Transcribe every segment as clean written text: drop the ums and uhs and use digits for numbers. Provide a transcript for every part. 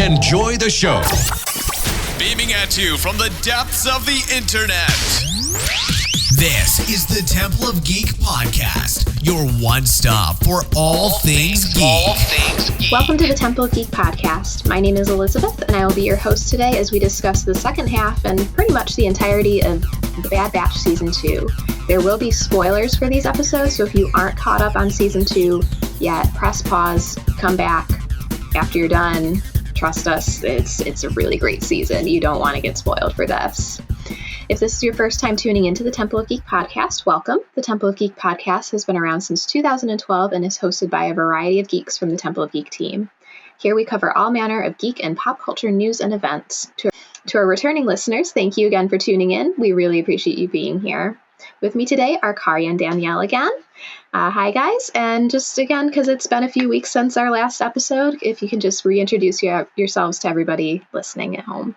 Enjoy the show. Beaming at you from the depths of the internet. This is the Temple of Geek podcast, your one stop for all things geek. Welcome to the Temple of Geek podcast. My name is Elizabeth, and I will be your host today as we discuss the second half and pretty much the entirety of The Bad Batch Season 2. There will be spoilers for these episodes, so if you aren't caught up on Season 2 yet, press pause, come back after you're done. Trust us, it's a really great season. You don't want to get spoiled for this. If this is your first time tuning into the Temple of Geek podcast, welcome. The Temple of Geek podcast has been around since 2012 and is hosted by a variety of geeks from the Temple of Geek team. Here we cover all manner of geek and pop culture news and events. To our returning listeners, thank you again for tuning in. We really appreciate you being here. With me today are Kari and Danielle again. Hi guys, and just again, because it's been a few weeks since our last episode, if you can just reintroduce yourselves to everybody listening at home.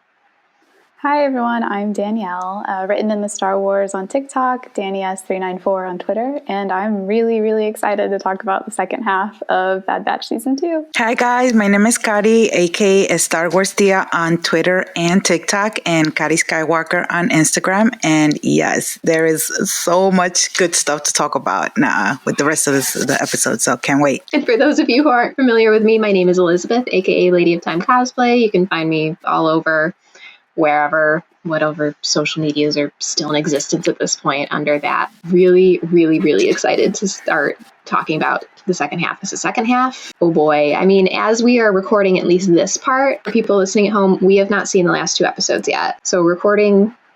Hi everyone, I'm Danielle, written in the Star Wars on TikTok, DannyS394 on Twitter, and I'm really, really excited to talk about the second half of Bad Batch Season 2. Hi guys, my name is Kari, aka Star Wars Tia on Twitter and TikTok, and Kari Skywalker on Instagram. And yes, there is so much good stuff to talk about with the rest of the episode, so can't wait. And for those of you who aren't familiar with me, my name is Elizabeth, aka Lady of Time Cosplay. You can find me all over, wherever, whatever social medias are still in existence at this point under that. Really, really, really excited to start talking about the second half. This is the second half. Oh boy. I mean, as we are recording at least this part, people listening at home, we have not seen the last two episodes yet. So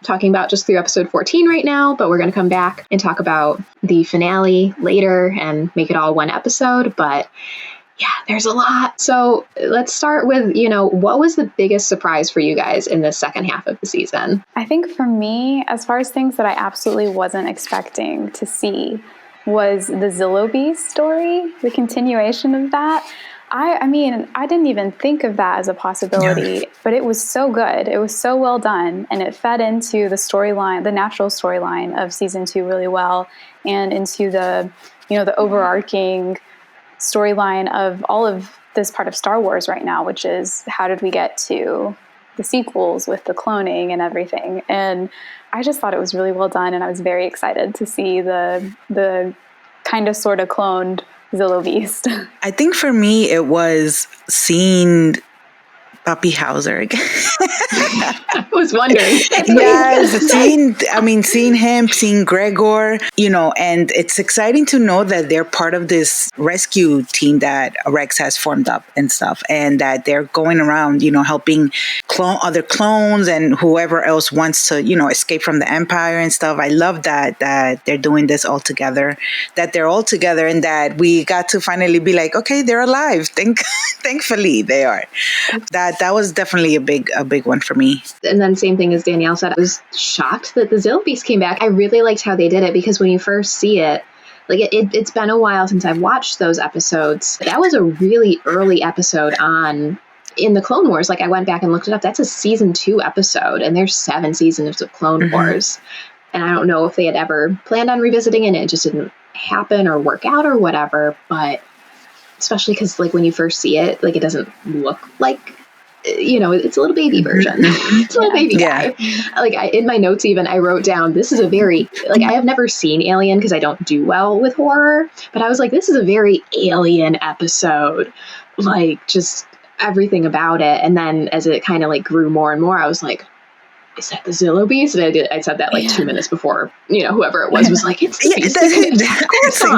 talking about just through episode 14 right now, but we're going to come back and talk about the finale later and make it all one episode. But yeah, there's a lot. So let's start with, what was the biggest surprise for you guys in the second half of the season? I think for me, as far as things that I absolutely wasn't expecting to see, was the Zillow Beast story, the continuation of that. I mean, I didn't even think of that as a possibility, but it was so good. It was so well done, and it fed into the storyline, the natural storyline of season 2 really well, and into the overarching storyline of all of this part of Star Wars right now, which is how did we get to the sequels with the cloning and everything. And I just thought it was really well done, and I was very excited to see the kind of sort of cloned Zillow Beast. I think for me it was seeing Puppy Hauser again. I was wondering. Yes, seeing him, seeing Gregor, and it's exciting to know that they're part of this rescue team that Rex has formed up and stuff, and that they're going around, helping clone other clones and whoever else wants to, escape from the Empire and stuff. I love that they're doing this all together, that they're all together, and that we got to finally be like, okay, they're alive. Thankfully, they are. That was definitely a big one for me. And then same thing as Danielle said, I was shocked that the Zillow Beast came back. I really liked how they did it, because when you first see it, it's been a while since I've watched those episodes. That was a really early episode in the Clone Wars. I went back and looked it up. That's a season 2 episode, and there's 7 seasons of Clone Wars. And I don't know if they had ever planned on revisiting it and it just didn't happen or work out or whatever, but especially because when you first see it, it doesn't look like, it's a little baby version. It's a little baby guy. In my notes even, I wrote down, this is a very, I have never seen Alien because I don't do well with horror, but I was like, this is a very Alien episode. Just everything about it. And then as it kind of grew more and more, I was like, is that the Zillow Beast? And I said that 2 minutes before, whoever it was like, it's the Beast. Same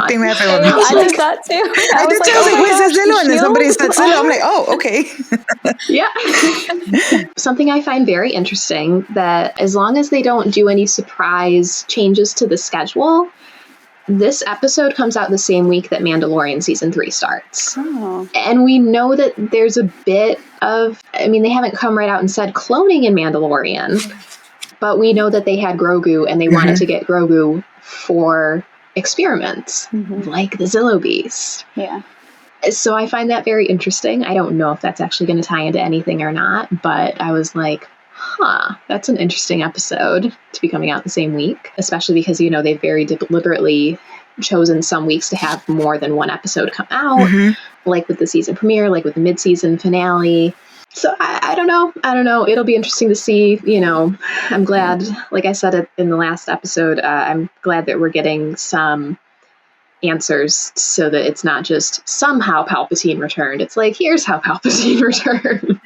thing that happened. I did that too. I did too. I was like, where's the Zillow? And then somebody said Zillow. I'm like, oh, okay. Yeah. Something I find very interesting, that as long as they don't do any surprise changes to the schedule, this episode comes out the same week that Mandalorian Season 3 starts. Oh. And we know that there's a bit of, they haven't come right out and said cloning in Mandalorian, but we know that they had Grogu and they wanted to get Grogu for experiments, like the Zillow Beast. Yeah. So I find that very interesting. I don't know if that's actually going to tie into anything or not, but I was like, that's an interesting episode to be coming out the same week, especially because, they've very deliberately chosen some weeks to have more than one episode come out, like with the season premiere, like with the mid-season finale. So I don't know. I don't know. It'll be interesting to see. I'm glad, like I said in the last episode, I'm glad that we're getting some answers so that it's not just somehow Palpatine returned. It's like, here's how Palpatine returned.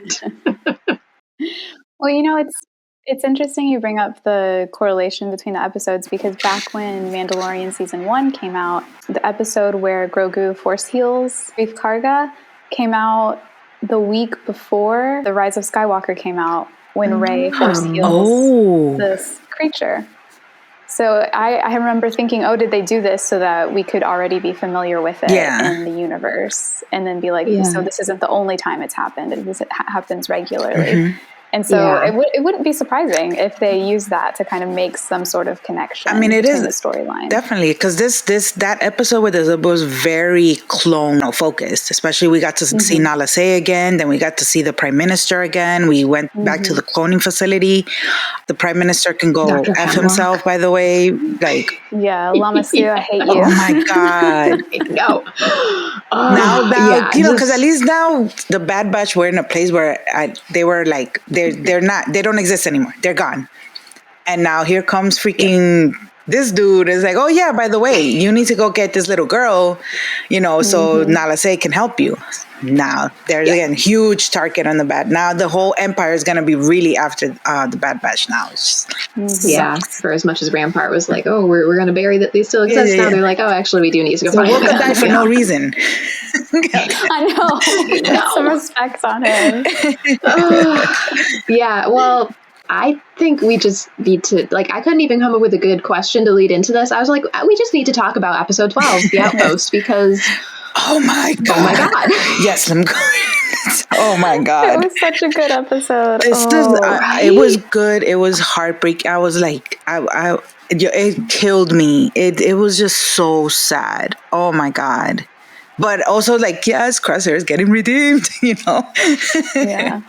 Well, it's interesting you bring up the correlation between the episodes, because back when Mandalorian Season 1 came out, the episode where Grogu force heals Greef Karga came out the week before The Rise of Skywalker came out, when Rey force heals this creature. So I remember thinking, did they do this so that we could already be familiar with it in the universe, and then be like, so this isn't the only time it's happened, it happens regularly. And so it wouldn't be surprising if they use that to kind of make some sort of connection. I mean, it is the storyline, definitely, because that episode with Elizabeth was very clone focused. Especially, we got to see Nala Se again. Then we got to see the Prime Minister again. We went back to the cloning facility. The Prime Minister can go Dr. F Hemlock. himself, by the way. Like, Lama Su, I hate you. oh my god! No. Now, because at least now the Bad Batch were in a place where they were like, they don't exist anymore. They're gone. And now here comes freaking this dude is like, oh yeah, by the way, you need to go get this little girl, so Nala Se can help you. Now there's again huge target on the bad. Now the whole empire is going to be really after the Bad Batch now. It's just, for as much as Rampart was like, oh, we're going to bury that they still exist. Now they're like, oh, actually we do need to go find Woke them. die for no reason. I know. Some respect on him. Well, I think we just need to, I couldn't even come up with a good question to lead into this. I was like, we just need to talk about episode 12, The Outpost, because oh my god. Yes, I'm going. Oh my god. It was such a good episode. It was good. It was heartbreaking. I was like, it killed me. It was just so sad. Oh my god. But also yes, Crosshair is getting redeemed, Yeah.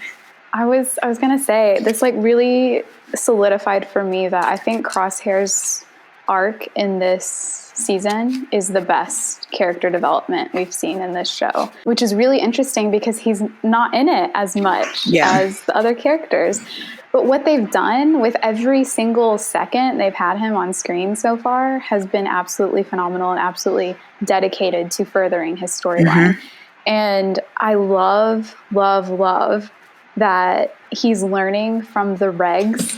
I was going to say, this really solidified for me that I think Crosshair's arc in this season is the best character development we've seen in this show, which is really interesting because he's not in it as much as the other characters. But what they've done with every single second they've had him on screen so far has been absolutely phenomenal and absolutely dedicated to furthering his storyline. And I love, love, love that he's learning from the regs.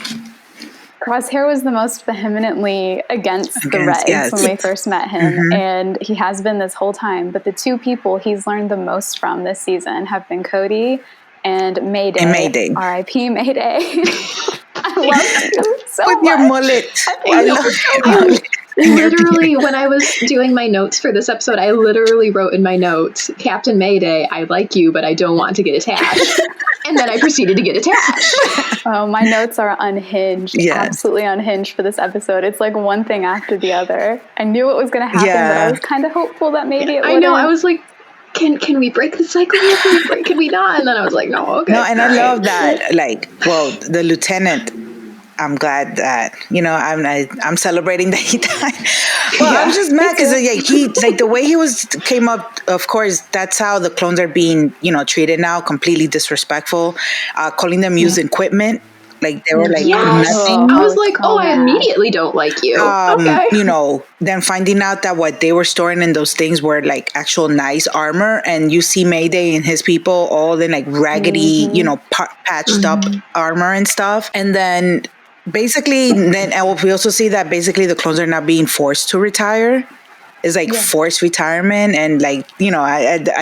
Crosshair was the most vehemently against the regs when we first met him, and he has been this whole time. But the two people he's learned the most from this season have been Cody and Mayday. R.I.P. Mayday. I love you so much. With your mullet. I love your mullet. Literally, when I was doing my notes for this episode, I literally wrote in my notes, Captain Mayday, I like you, but I don't want to get attached. And then I proceeded to get attached. Oh, my notes are unhinged. Absolutely unhinged for this episode. It's like one thing after the other. I knew it was going to happen, but I was kind of hopeful that maybe it wouldn't. I know. I was like, can we break the cycle? Can we not? And then I was like, no, okay. No, and I love that. The lieutenant, I'm glad that, I'm celebrating that he died. Well, I'm just mad because he the way he came up, of course, that's how the clones are being, treated now, completely disrespectful, calling them used equipment. They were nothing. I was like, I immediately don't like you. Okay. Then finding out that what they were storing in those things were actual nice armor, and you see Mayday and his people all in raggedy, patched up armor and stuff. And then basically, we also see that basically the clones are not being forced to retire. It's forced retirement, and I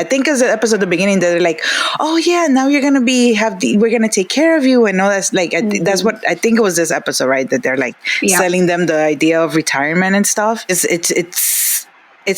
think as an episode at the beginning they're like, oh yeah, now you're gonna we're gonna take care of you, and all that's that's what I think it was this episode, right? That they're selling them the idea of retirement and stuff. It's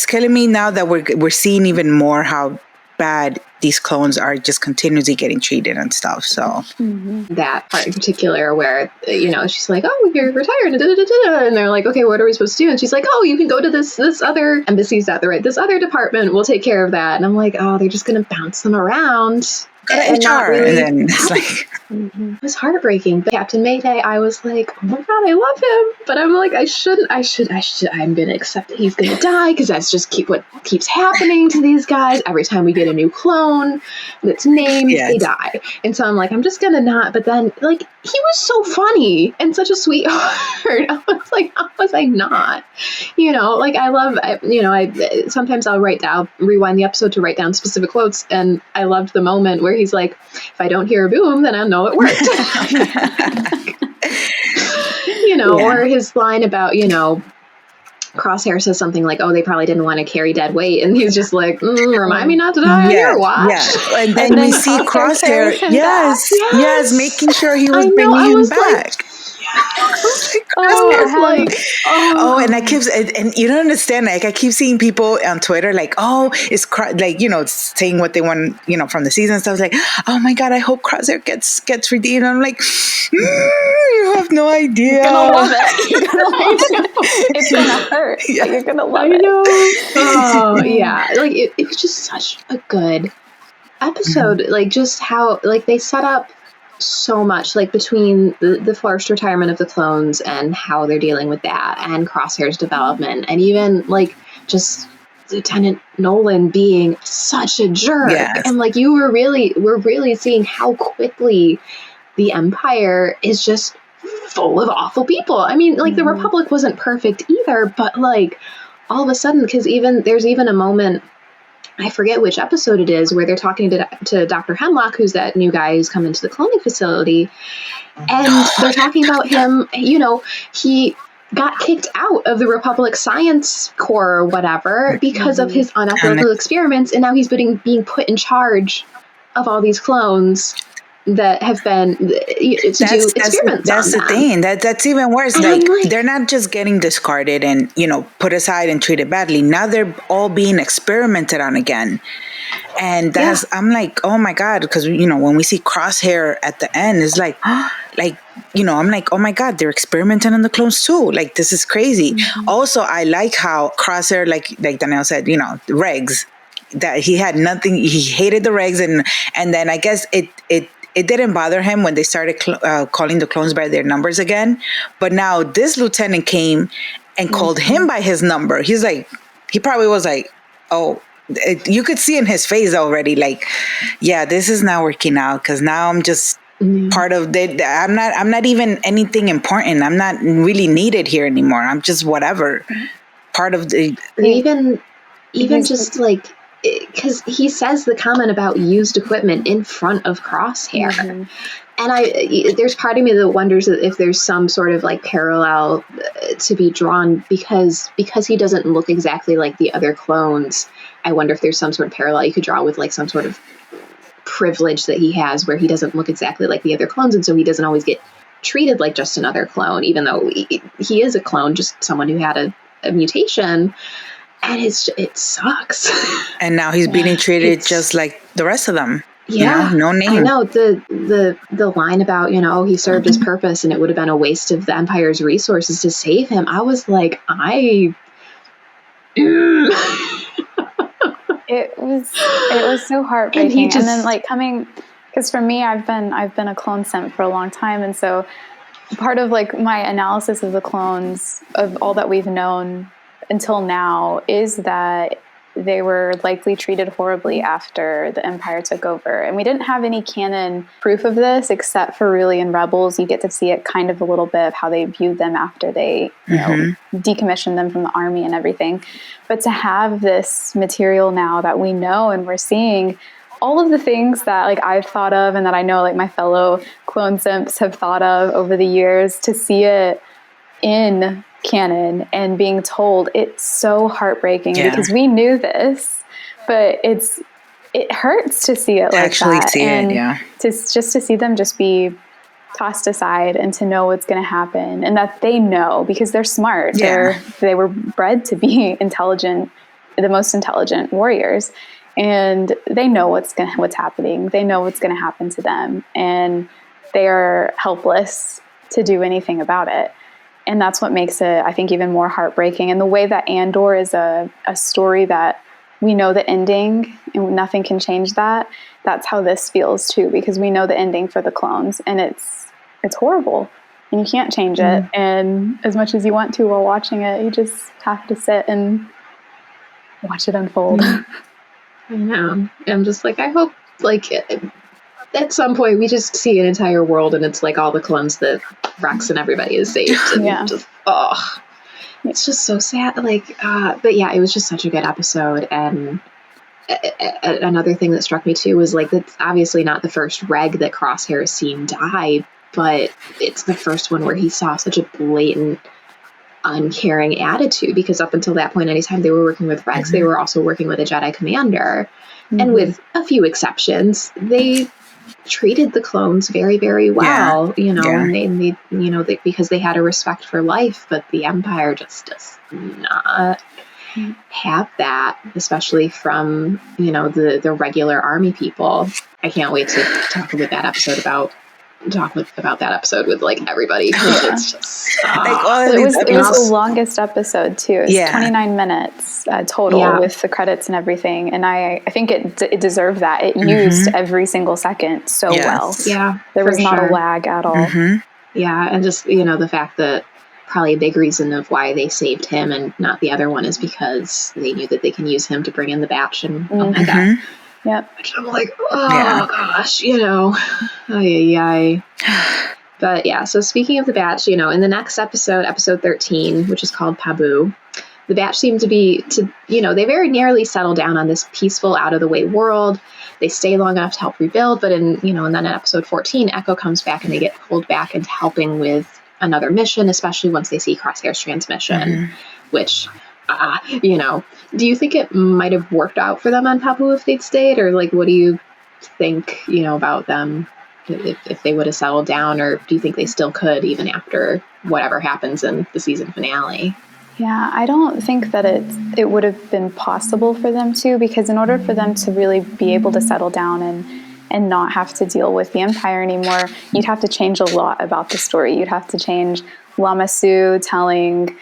killing me now that we're seeing even more how bad these clones are just continuously getting treated and stuff. So that part in particular where, she's like, oh, you're retired. And they're like, okay, what are we supposed to do? And she's like, oh, you can go to this other embassy's at the right. This other department will take care of that. And I'm like, oh, they're just going to bounce them around. And not really. And then it's It was heartbreaking. But Captain Mayday, I was like, oh my God, I love him. But I'm like, I'm going to accept that he's going to die because that's just what keeps happening to these guys. Every time we get a new clone that's named, they die. And so I'm like, I'm just going to not. But then, like, he was so funny and such a sweetheart. I was like, how was I not? You know, like, I sometimes I'll rewind the episode to write down specific quotes. And I loved the moment where he's like, if I don't hear a boom, then I know it worked. Or his line about, Crosshair says something like, oh, they probably didn't want to carry dead weight. And he's just like, remind me not to die on your watch. Yeah. And then we see Crosshair, yes, making sure he was bringing him back. And I keep, and you don't understand, like, I keep seeing people on Twitter like, oh, it's saying what they want, from the season and stuff, like, oh my God, I hope Crosshair gets redeemed. And I'm like, you have no idea. You're gonna love it. It's gonna hurt, but you're gonna love it. Oh yeah, like it was just such a good episode. Like, just how, like, they set up so much, like, between the forced retirement of the clones and how they're dealing with that, and Crosshair's development, and even, like, just Lieutenant Nolan being such a jerk. And, like, we're really seeing how quickly the Empire is just full of awful people. I mean, like, the Republic wasn't perfect either, but, like, all of a sudden, because there's even a moment, I forget which episode it is, where they're talking to Dr. Hemlock, who's that new guy who's come into the cloning facility, and they're talking about him, he got kicked out of the Republic Science Corps or whatever because of his unethical experiments, and now he's being put in charge of all these clones that have been do experiments. That's the thing. That's even worse. Like, they're not just getting discarded and put aside and treated badly. Now they're all being experimented on again. And I'm like, oh my God, because when we see Crosshair at the end, it's like, I'm like, oh my God, they're experimenting on the clones too. Like, this is crazy. Also, I like how Crosshair, like Danielle said, the regs, that he had nothing. He hated the regs, and then I guess it didn't bother him when they started calling the clones by their numbers again. But now this lieutenant came and called him by his number. He's like, he probably was like, oh, you could see in his face already, like, yeah, this is not working out, because now I'm just part of I'm not even anything important. I'm not really needed here anymore. I'm just whatever. Part of the... Even just like... Because he says the comment about used equipment in front of Crosshair. And there's part of me that wonders if there's some sort of, like, parallel to be drawn, because he doesn't look exactly like the other clones. I wonder if there's some sort of parallel you could draw with, like, some sort of privilege that he has where he doesn't look exactly like the other clones, and so he doesn't always get treated like just another clone, even though he is a clone, just someone who had a mutation. And it sucks. And now he's being treated just like the rest of them. Yeah, no name. I know the line about he served his purpose, and it would have been a waste of the Empire's resources to save him. I was like, It was so heartbreaking. And then, like, coming, because for me, I've been a clone simp for a long time, and so part of, like, my analysis of the clones, of all that we've known until now, is that they were likely treated horribly after the Empire took over. And we didn't have any canon proof of this, except for really in Rebels, you get to see it kind of a little bit of how they viewed them after they decommissioned them from the army and everything. But to have this material now that we know and we're seeing, all of the things that, like, I've thought of and that I know, like, my fellow clone simps have thought of over the years, to see it in canon and being told, it's so heartbreaking because we knew this, but it hurts to see it like actually that. See and it, to see them just be tossed aside, and to know what's going to happen, and that they know, because they're smart. They were bred to be intelligent, the most intelligent warriors, and they know what's happening. They know what's going to happen to them, and they are helpless to do anything about it. And that's what makes it, I think, even more heartbreaking. And the way that Andor is a story that we know the ending and nothing can change that. That's how this feels too, because we know the ending for the clones, and it's horrible and you can't change it. And as much as you want to while watching it, you just have to sit and watch it unfold. I know. I'm just like, I hope, like, at some point we just see an entire world and it's like all the clones that Rex and everybody is saved. And just, it's just so sad. Like, but yeah, it was just such a good episode. And another thing that struck me too was, like, that's obviously not the first Reg that Crosshair has seen die, but it's the first one where he saw such a blatant, uncaring attitude, because up until that point, anytime they were working with Rex, they were also working with a Jedi commander. And with a few exceptions, they treated the clones very, very well, and they because they had a respect for life, but the Empire just does not have that, especially from, the regular army people. I can't wait to talk about that episode with like everybody. It's just it was the longest episode too. It was 29 minutes total with the credits and everything, and I think it deserved that. It used every single second so well. There was not a lag at all. And just the fact that probably a big reason of why they saved him and not the other one is because they knew that they can use him to bring in the batch. And oh my god. Yep. I'm like, gosh, But yeah, so speaking of the batch, in the next episode 13, which is called Pabu, the batch seem to they very nearly settle down on this peaceful, out of the way world. They stay long enough to help rebuild, but and then in episode 14, Echo comes back and they get pulled back into helping with another mission, especially once they see Crosshair's transmission, which, do you think it might have worked out for them on Pabu if they'd stayed? Or, like, what do you think, about them if they would have settled down? Or do you think they still could, even after whatever happens in the season finale? Yeah, I don't think that it would have been possible for them to, because in order for them to really be able to settle down and not have to deal with the Empire anymore, you'd have to change a lot about the story. You'd have to change Lama Su telling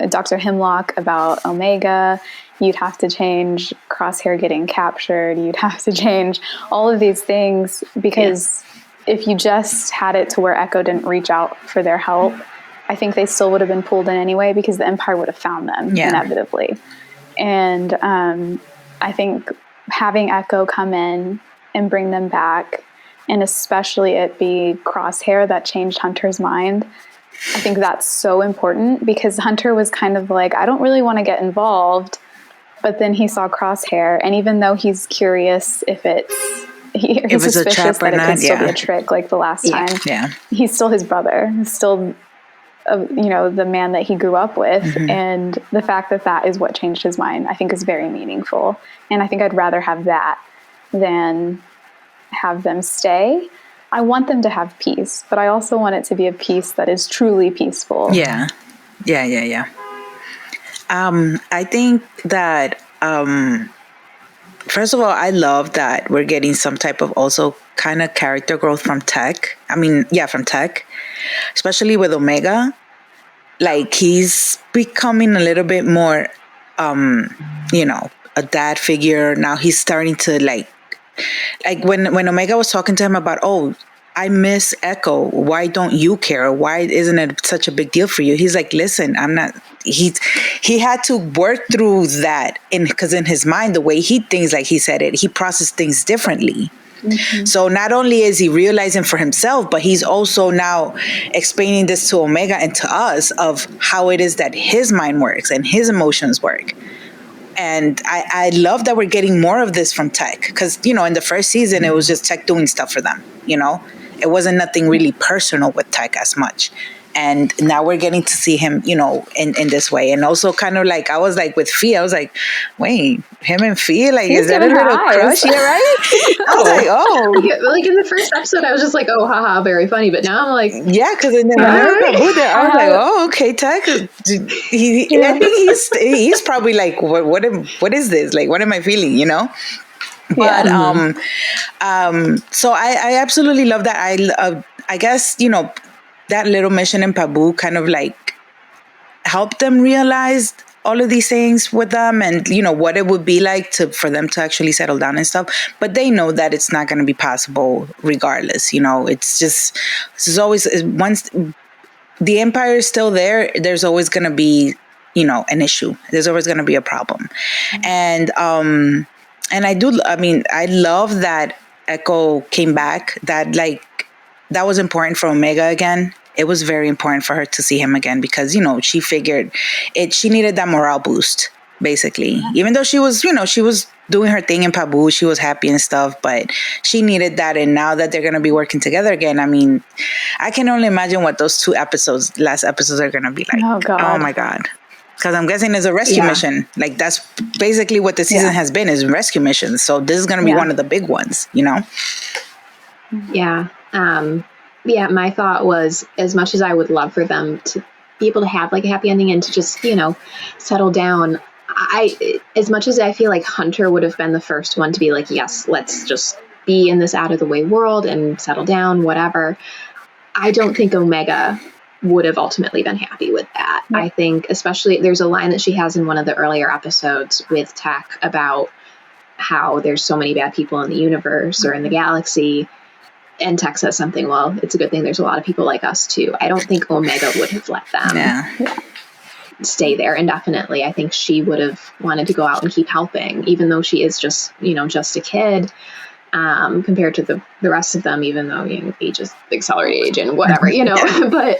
Dr. Hemlock about Omega. You'd have to change Crosshair getting captured. You'd have to change all of these things, because if you just had it to where Echo didn't reach out for their help, I think they still would have been pulled in anyway, because the Empire would have found them inevitably. And I think having Echo come in and bring them back, and especially it be Crosshair that changed Hunter's mind, I think that's so important, because Hunter was kind of like, I don't really want to get involved, but then he saw Crosshair, and even though he's curious if he's suspicious that it could still be a trick like the last time, he's still his brother. He's still the man that he grew up with, and the fact that is what changed his mind, I think, is very meaningful. And I think I'd rather have that than have them stay. I want them to have peace, but I also want it to be a peace that is truly peaceful. I think that first of all, I love that we're getting some type of also kind of character growth from Tech. From Tech, especially with Omega. Like, he's becoming a little bit more, a dad figure. Now he's starting to like when Omega was talking to him about, I miss Echo. Why don't you care? Why isn't it such a big deal for you? He's like, listen, I'm not. He had to work through that, because in his mind, the way he thinks, like he said it, he processes things differently. So not only is he realizing for himself, but he's also now explaining this to Omega and to us of how it is that his mind works and his emotions work. And I love that we're getting more of this from Tech, because, in the first season, it was just Tech doing stuff for them, It wasn't nothing really personal with Tech as much. And now we're getting to see him, in this way. And also kind of like, I was like with Fee, I was like, wait, him and Fee, like, is that a little crush? Yeah, right? I was like, like in the first episode, I was just like, oh, haha, very funny. But now I'm like, because in the I was like, okay, Tech. I think he's probably like, what is this? Like, what am I feeling? But so I absolutely love that. I guess that little mission in Pabu kind of like helped them realize, all of these things with them, and what it would be like for them to actually settle down and stuff. But they know that it's not going to be possible regardless. It's always, once the empire is still there, there's always going to be an issue. There's always going to be a problem. And I love that Echo came back. That was important for Omega again. It was very important for her to see him again because, she figured she needed that morale boost, basically. Even though she was doing her thing in Pabu, she was happy and stuff, but she needed that. And now that they're going to be working together again, I can only imagine what those last episodes are going to be like. Oh, God. Oh, my God. Because I'm guessing it's a rescue mission. Like, that's basically what the season has been, is rescue missions. So this is going to be one of the big ones, Yeah. My thought was, as much as I would love for them to be able to have like a happy ending and to just, settle down, as much as I feel like Hunter would have been the first one to be like, yes, let's just be in this out of the way world and settle down, whatever. I don't think Omega would have ultimately been happy with that. Yeah. I think especially there's a line that she has in one of the earlier episodes with Tech about how there's so many bad people in the universe or in the galaxy. And Tech says something, well, it's a good thing there's a lot of people like us too. I don't think Omega would have let them stay there indefinitely. I think she would have wanted to go out and keep helping, even though she is just a kid, compared to the rest of them, even though, age is accelerated age and whatever, but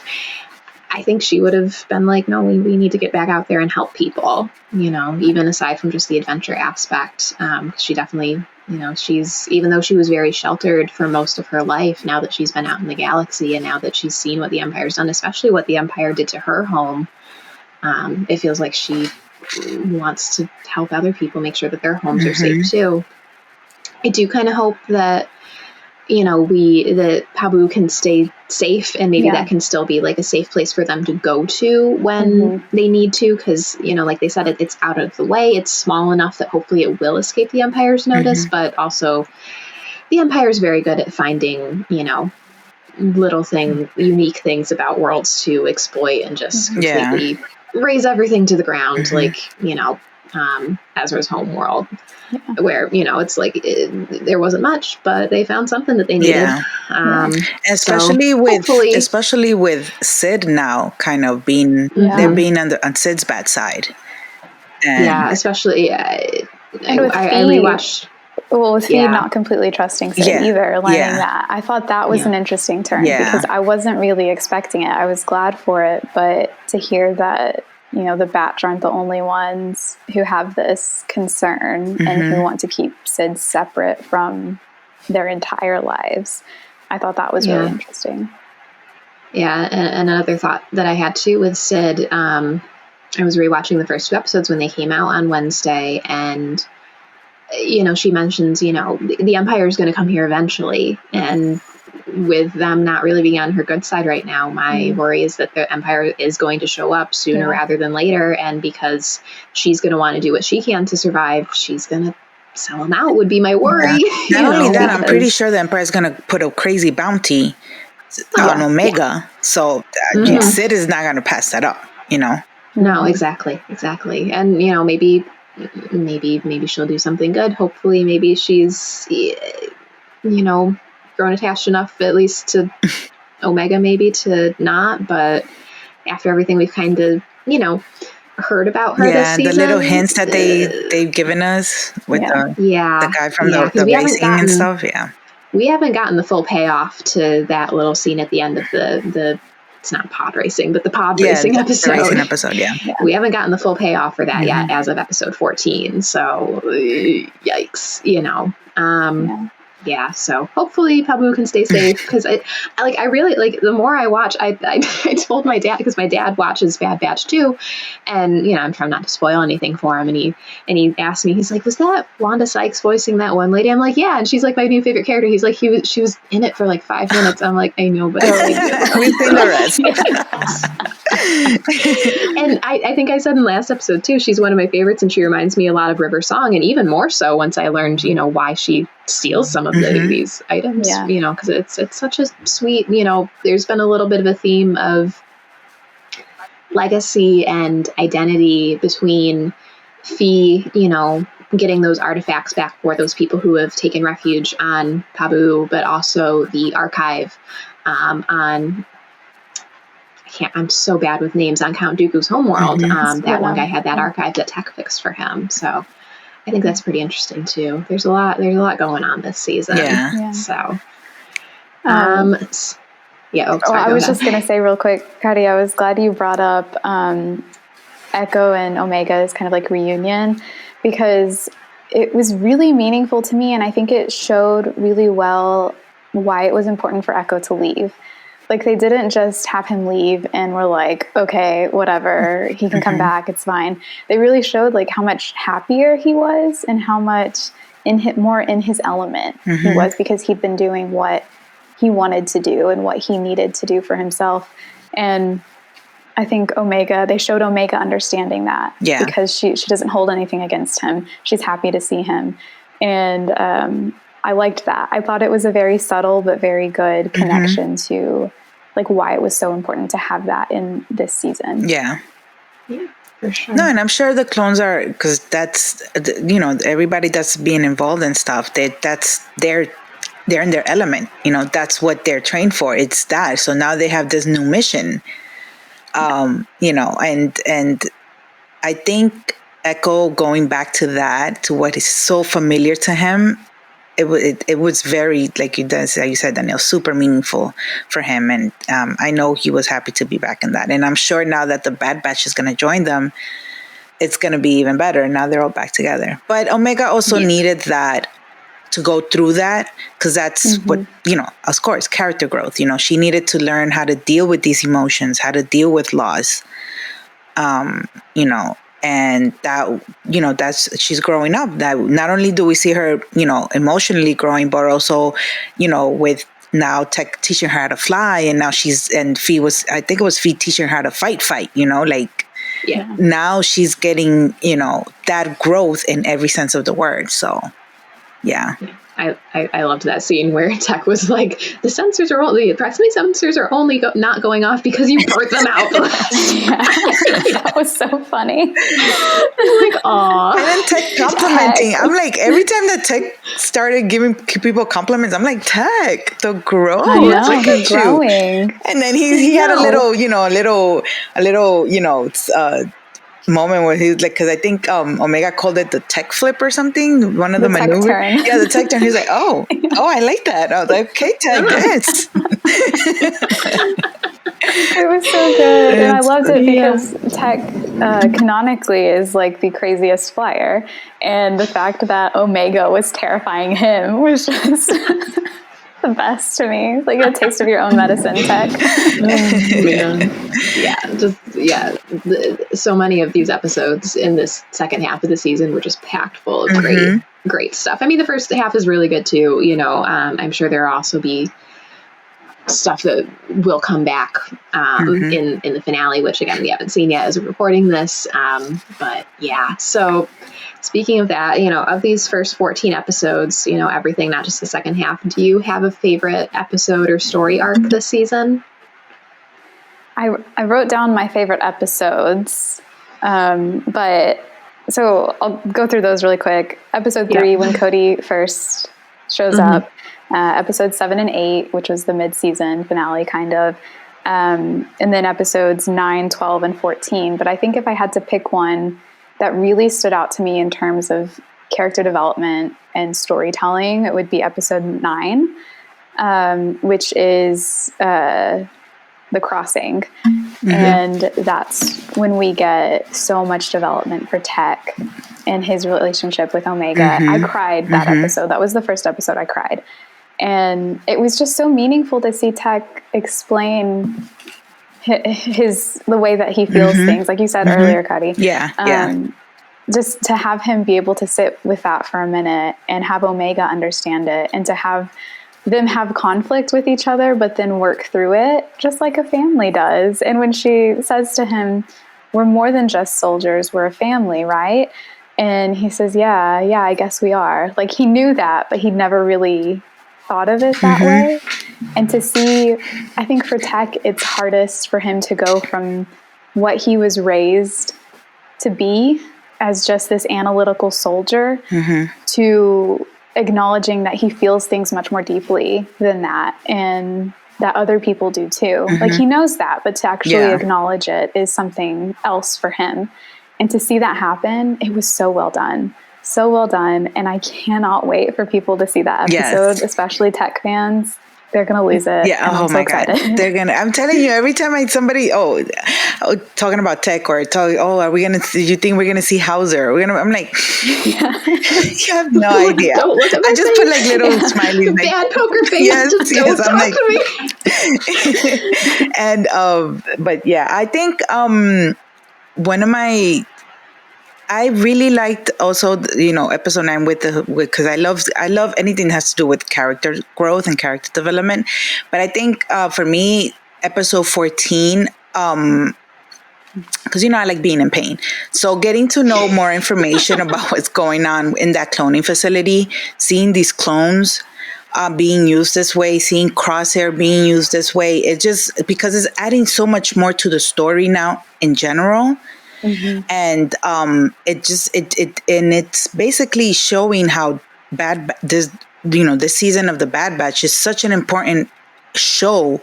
I think she would have been like, no, we need to get back out there and help people, even aside from just the adventure aspect. She definitely, she's, even though she was very sheltered for most of her life, now that she's been out in the galaxy and now that she's seen what the Empire's done, especially what the Empire did to her home, it feels like she wants to help other people make sure that their homes are safe too. I do kind of hope that, that Pabu can stay safe and maybe that can still be like a safe place for them to go to when they need to. Cause, like they said, it's out of the way. It's small enough that hopefully it will escape the Empire's notice, but also the Empire is very good at finding, unique things about worlds to exploit and just completely raise everything to the ground. Like, Ezra's home world. Where it's like there wasn't much, but they found something that they needed. Especially with Sid now kind of being they're being on Sid's bad side. And especially and with I rewatched. Well, with Feed not completely trusting Sid either, learning that. I thought that was an interesting turn because I wasn't really expecting it. I was glad for it, but to hear that the Batch aren't the only ones who have this concern and who want to keep Sid separate from their entire lives. I thought that was really interesting. Yeah, and another thought that I had too with Sid, I was rewatching the first two episodes when they came out on Wednesday, and she mentions, the Empire is going to come here eventually, and with them not really being on her good side right now, my worry is that the Empire is going to show up sooner rather than later, and because she's going to want to do what she can to survive, she's going to sell them out, would be my worry. Not only that, I'm pretty sure the Empire is going to put a crazy bounty on Omega, so Sid is not going to pass that up, No, exactly. And, maybe she'll do something good. Hopefully, maybe she's, grown attached enough, at least to Omega, maybe to not. But after everything we've kind of, heard about her this season, the little hints that they've given us with the guy from the racing and stuff. We haven't gotten the full payoff to that little scene at the end of the it's not pod racing, but the pod racing episode. The racing episode, We haven't gotten the full payoff for that yet as of episode 14. So, yikes, so hopefully Pabu can stay safe, because I really like, the more I watch, I told my dad, because my dad watches Bad Batch too, and I'm trying not to spoil anything for him, and he asked me, he's like, was that Wanda Sykes voicing that one lady? I'm like, yeah, and she's like my new favorite character. He's like, she was in it for like 5 minutes. I'm like, I know, but we've seen the rest. And I think I said in last episode too, she's one of my favorites, and she reminds me a lot of River Song, and even more so once I learned why she steals some of these items, because it's such a sweet, there's been a little bit of a theme of legacy and identity between Fee, getting those artifacts back for those people who have taken refuge on Pabu, but also the archive on, I'm so bad with names, on Count Dooku's homeworld. That one guy had that archive that Tech fixed for him. So I think that's pretty interesting too. There's a lot going on this season. Yeah. So, I was just going to say real quick, Kari, I was glad you brought up Echo and Omega's kind of like reunion, because it was really meaningful to me, and I think it showed really well why it was important for Echo to leave. Like, they didn't just have him leave and were like, okay, whatever, he can come back, it's fine. They really showed like how much happier he was and how much more in his element he was, because he'd been doing what he wanted to do and what he needed to do for himself. And I think they showed Omega understanding that, because she doesn't hold anything against him. She's happy to see him. And I liked that. I thought it was a very subtle but very good connection to like why it was so important to have that in this season. Yeah, for sure. No, and I'm sure the clones are, because that's, everybody that's being involved in stuff, they're in their element. That's what they're trained for. It's that. So now they have this new mission. And I think Echo going back to that, to what is so familiar to him, it was very, like you said, Danielle, super meaningful for him. And I know he was happy to be back in that. And I'm sure now that the Bad Batch is going to join them, it's going to be even better. Now they're all back together. But Omega also needed that, to go through that, because that's what, of course, character growth. She needed to learn how to deal with these emotions, how to deal with loss, and that, that's, she's growing up. That not only do we see her, emotionally growing, but also, with now Tech teaching her how to fly, and now Fee I think it was Fee teaching her how to fight, now she's getting, that growth in every sense of the word. So, yeah. I loved that scene where Tech was like, the proximity sensors are only not going off because you burnt them out. That was so funny. I'm like, aw. And then Tech complimenting. I'm like, every time that Tech started giving people compliments, I'm like, Tech, the growth. I know, Look at you. growing. And then he had a little, moment where he was like, because I think Omega called it the tech flip or something, one of the maneuvers. Yeah, the tech turn. He's like, oh, I like that. I was like, okay, Tech, yes. It was so good, and I loved it because Tech canonically is like the craziest flyer, and the fact that Omega was terrifying him was just the best to me. Like a taste of your own medicine, Tech. So many of these episodes in this second half of the season were just packed full of great stuff. I mean, the first half is really good too. I'm sure there'll also be stuff that will come back in the finale, which again we haven't seen yet as we're recording this. But yeah, so speaking of that, of these first 14 episodes, everything, not just the second half, do you have a favorite episode or story arc this season? I wrote down my favorite episodes, but so I'll go through those really quick. Episode 3, when Cody first shows up. Episode 7 and 8, which was the mid-season finale, kind of. And then episodes 9, 12, and 14. But I think if I had to pick one that really stood out to me in terms of character development and storytelling, it would be episode 9, which is The Crossing. And that's when we get so much development for Tech and his relationship with Omega. I cried that episode. That was the first episode I cried. And it was just so meaningful to see Tech explain the way that he feels things, like you said earlier, Cuddy. Just to have him be able to sit with that for a minute and have Omega understand it, and to have them have conflict with each other, but then work through it just like a family does. And when she says to him, we're more than just soldiers, we're a family, right? And he says, yeah, I guess we are. Like, he knew that, but he'd never really thought of it that way. And to see, I think for Tech, it's hardest for him to go from what he was raised to be as just this analytical soldier to acknowledging that he feels things much more deeply than that, and that other people do too. Like, he knows that, but to actually acknowledge it is something else for him. And to see that happen, it was so well done. So well done. And I cannot wait for people to see that episode, especially tech fans. They're going to lose it. Yeah. Oh my God. They're going to, I'm telling you, every time somebody, talking about tech or are we going to, you think we're going to see Hauser? I'm like, you have no idea. Don't look at my I just face. put like little smileys. Like, Bad poker face. Just don't talk to me. And, but yeah, I think, I really liked also, episode 9 because I love anything that has to do with character growth and character development. But I think for me, episode 14, because I like being in pain. So getting to know more information about what's going on in that cloning facility, seeing these clones being used this way, seeing Crosshair being used this way, it just, because it's adding so much more to the story now in general. And it's basically showing how this season of the Bad Batch is such an important show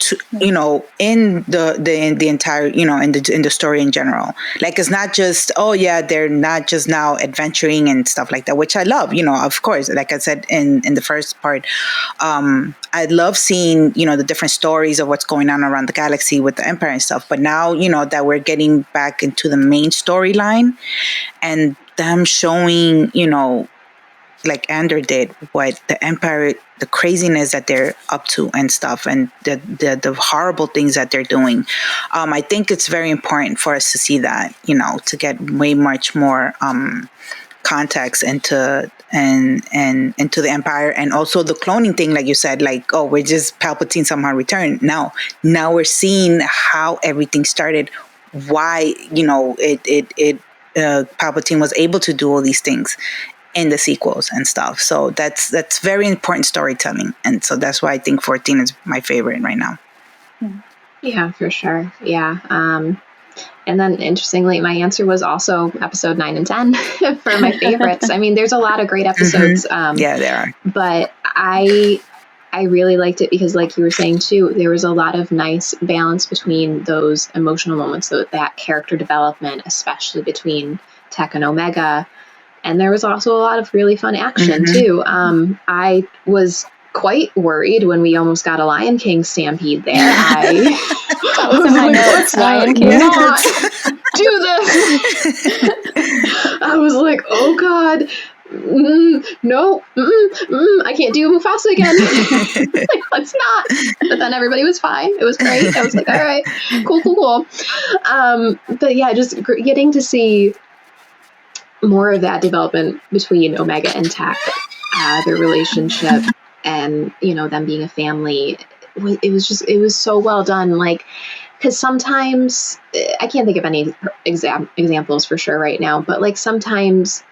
to in the entire in the story in general. Like, it's not just they're not just now adventuring and stuff like that, which I love. Of course, like I said in the first part, I love seeing the different stories of what's going on around the galaxy with the Empire and stuff. But now that we're getting back into the main storyline and them showing like Andor did, what the Empire, the craziness that they're up to and stuff, and the horrible things that they're doing. I think it's very important for us to see that, to get way much more context into the Empire, and also the cloning thing, like you said, like, we're just Palpatine somehow returned. Now we're seeing how everything started, why Palpatine was able to do all these things in the sequels and stuff. So that's very important storytelling, and so that's why I think 14 is my favorite right now. Yeah, for sure. Yeah. And then interestingly, my answer was also episode 9 and 10 for my favorites. I mean, there's a lot of great episodes. Yeah, there are. But I really liked it because, like you were saying too, there was a lot of nice balance between those emotional moments, that character development, especially between Tech and Omega. And there was also a lot of really fun action too. I was quite worried when we almost got a Lion King stampede there. That was in my notes. Lion King. Not do this. I was like, oh God. No, I can't do Mufasa again. Like, let's not. But then everybody was fine. It was great. I was like, all right, cool. But yeah, just getting to see more of that development between Omega and Tech, their relationship, and them being a family. It was so well done. Like, because sometimes I can't think of any examples for sure right now, but like sometimes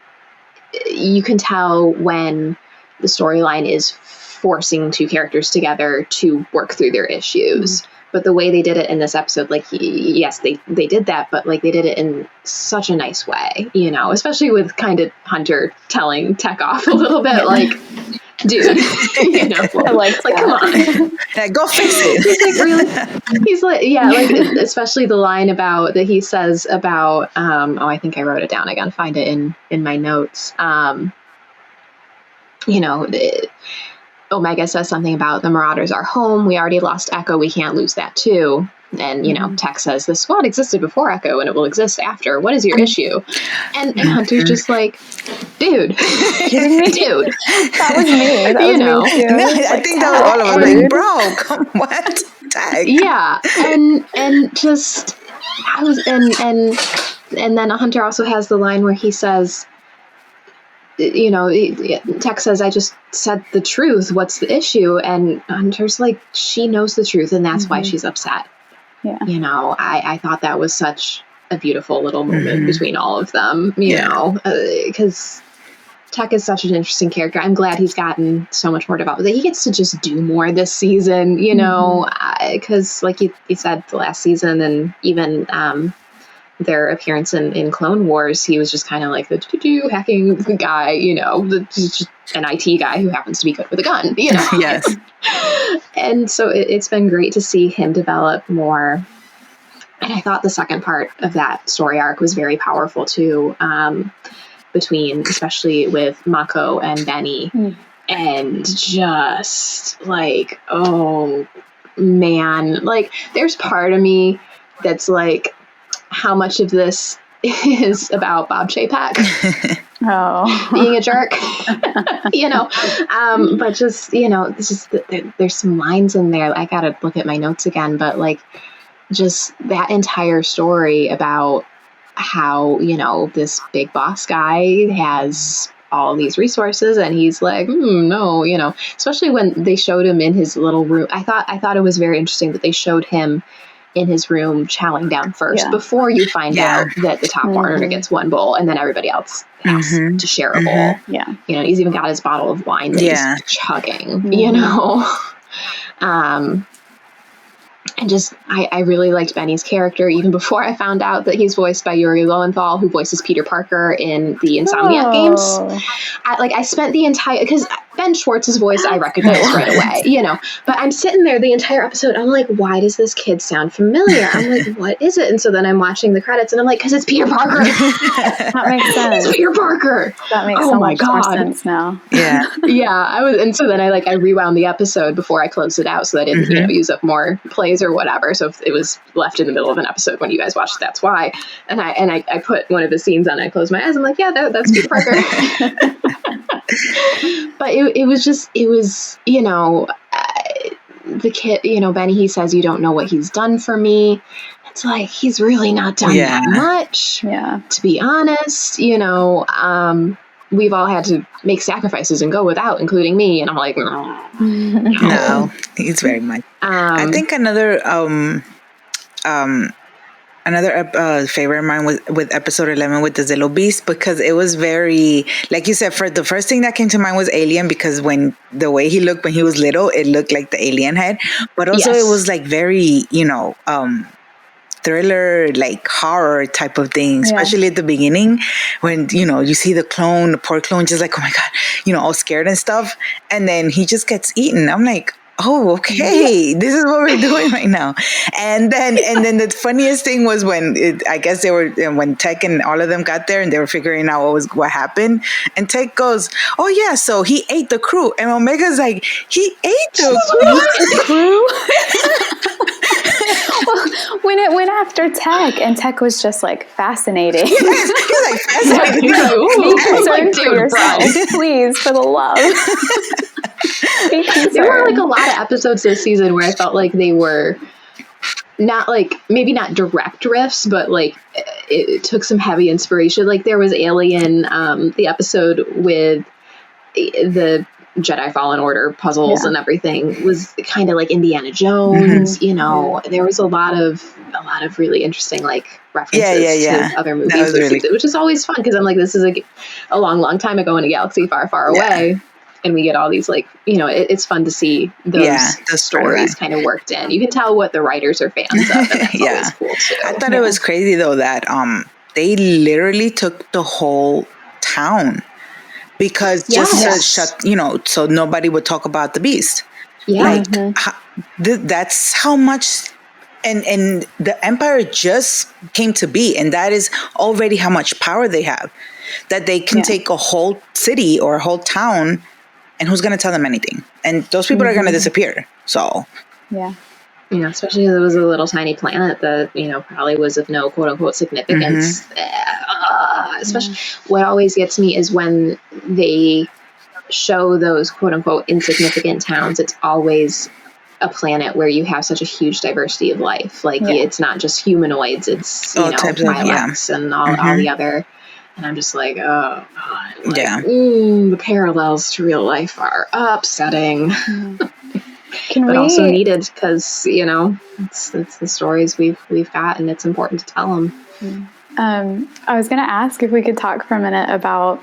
you can tell when the storyline is forcing two characters together to work through their issues. But the way they did it in this episode, like, yes, they did that, but like they did it in such a nice way, especially with kind of Hunter telling Tech off a little bit, like, dude, I like come on. Yeah, go fix it. He's like, really? He's like, yeah, like, especially the line that he says about, I think I wrote it down. I gotta find it in my notes. Omega says something about the Marauders are home. We already lost Echo. We can't lose that too. And, Tech says, the squad existed before Echo and it will exist after. What is your issue? And Hunter's just like, dude, kidding me? Dude. That was me. That was me too. No, I think that was all of us. Like, bro, come what? Tag. Yeah. And just, and then Hunter also has the line where he says, Tech says, I just said the truth. What's the issue? And Hunter's like, she knows the truth, and that's why she's upset. Yeah. I thought that was such a beautiful little moment between all of them, because Tech is such an interesting character. I'm glad he's gotten so much more development. That he gets to just do more this season, you know, because like you said, the last season and even their appearance in Clone Wars, he was just kind of like the hacking guy, you know, just an IT guy who happens to be good with a gun, you know. Yes. And so it's been great to see him develop more. And I thought the second part of that story arc was very powerful too, between, especially with Mako and Benny. And just like, oh man, like there's part of me that's like, how much of this is about Bob Chapek being a jerk, you know, but just, you know, this is there's some lines in there. I gotta look at my notes again, but like just that entire story about how, you know, this big boss guy has all these resources and he's like, no, you know, especially when they showed him in his little room. I thought it was very interesting that they showed him in his room chowing down first before you find out that the top monitor gets one bowl and then everybody else has to share a bowl. Yeah. You know, he's even got his bottle of wine that he's chugging, you know. And just, I really liked Benny's character even before I found out that he's voiced by Yuri Lowenthal, who voices Peter Parker in the Insomniac games. I spent the entire, because Ben Schwartz's voice I recognized right away, you know, but I'm sitting there the entire episode, I'm like, why does this kid sound familiar? I'm like, what is it? And so then I'm watching the credits and I'm like, because it's Peter Parker. That makes sense. It's Peter Parker. That makes so much more sense now. Yeah. And so then I rewound the episode before I closed it out so that I didn't, you know, use up more plays or whatever. So if it was left in the middle of an episode when you guys watched, that's why. And I put one of the scenes on, I closed my eyes. I'm like, yeah, that's Peter Parker. But it was, you know, the kid, you know, Benny, he says, you don't know what he's done for me. It's like, he's really not done that much, to be honest, you know. We've all had to make sacrifices and go without, including me. And I'm like, no, he's very much. I think another favorite of mine was with episode 11 with the Zillo Beast, because it was very, like you said, for the first thing that came to mind was Alien, because when the way he looked when he was little, it looked like the alien head. But also it was like very, you know, thriller, like horror type of thing, especially at the beginning when, you know, you see the poor clone just like, oh my God, you know, all scared and stuff. And then he just gets eaten. I'm like, oh, okay, this is what we're doing right now. And then the funniest thing was when I guess when Tech and all of them got there and they were figuring out what happened. And Tech goes, oh yeah, so he ate the crew. And Omega's like, he ate the crew? Well, when it went after Tech, and Tech was just like fascinating. He's like fascinating. Be concerned for yourself, please, for the love. There were like a lot of episodes this season where I felt like they were not like, maybe not direct riffs, but like it took some heavy inspiration. Like there was Alien, the episode with the Jedi Fallen Order puzzles and everything was kind of like Indiana Jones, you know. There was a lot of really interesting like references to other movies, which is always fun because I'm like, this is a long time ago in a galaxy far, far away. And we get all these like, you know, it's fun to see those stories kind of worked in. You can tell what the writers are fans of, and that's always cool too. I thought it was crazy though that they literally took the whole town because just to shut, you know, so nobody would talk about the beast. Yeah, like that's how much. And the Empire just came to be, and that is already how much power they have, that they can take a whole city or a whole town. And who's going to tell them anything? And those people are going to disappear. So, you know, especially if it was a little tiny planet that, you know, probably was of no quote unquote significance. Especially what always gets me is when they show those quote unquote insignificant towns, it's always a planet where you have such a huge diversity of life. Like it's not just humanoids, it's, you know, Twi'leks and all the other. And I'm just like, oh, God. Like, the parallels to real life are upsetting. But also needed because, you know, it's the stories we've got and it's important to tell them. I was going to ask if we could talk for a minute about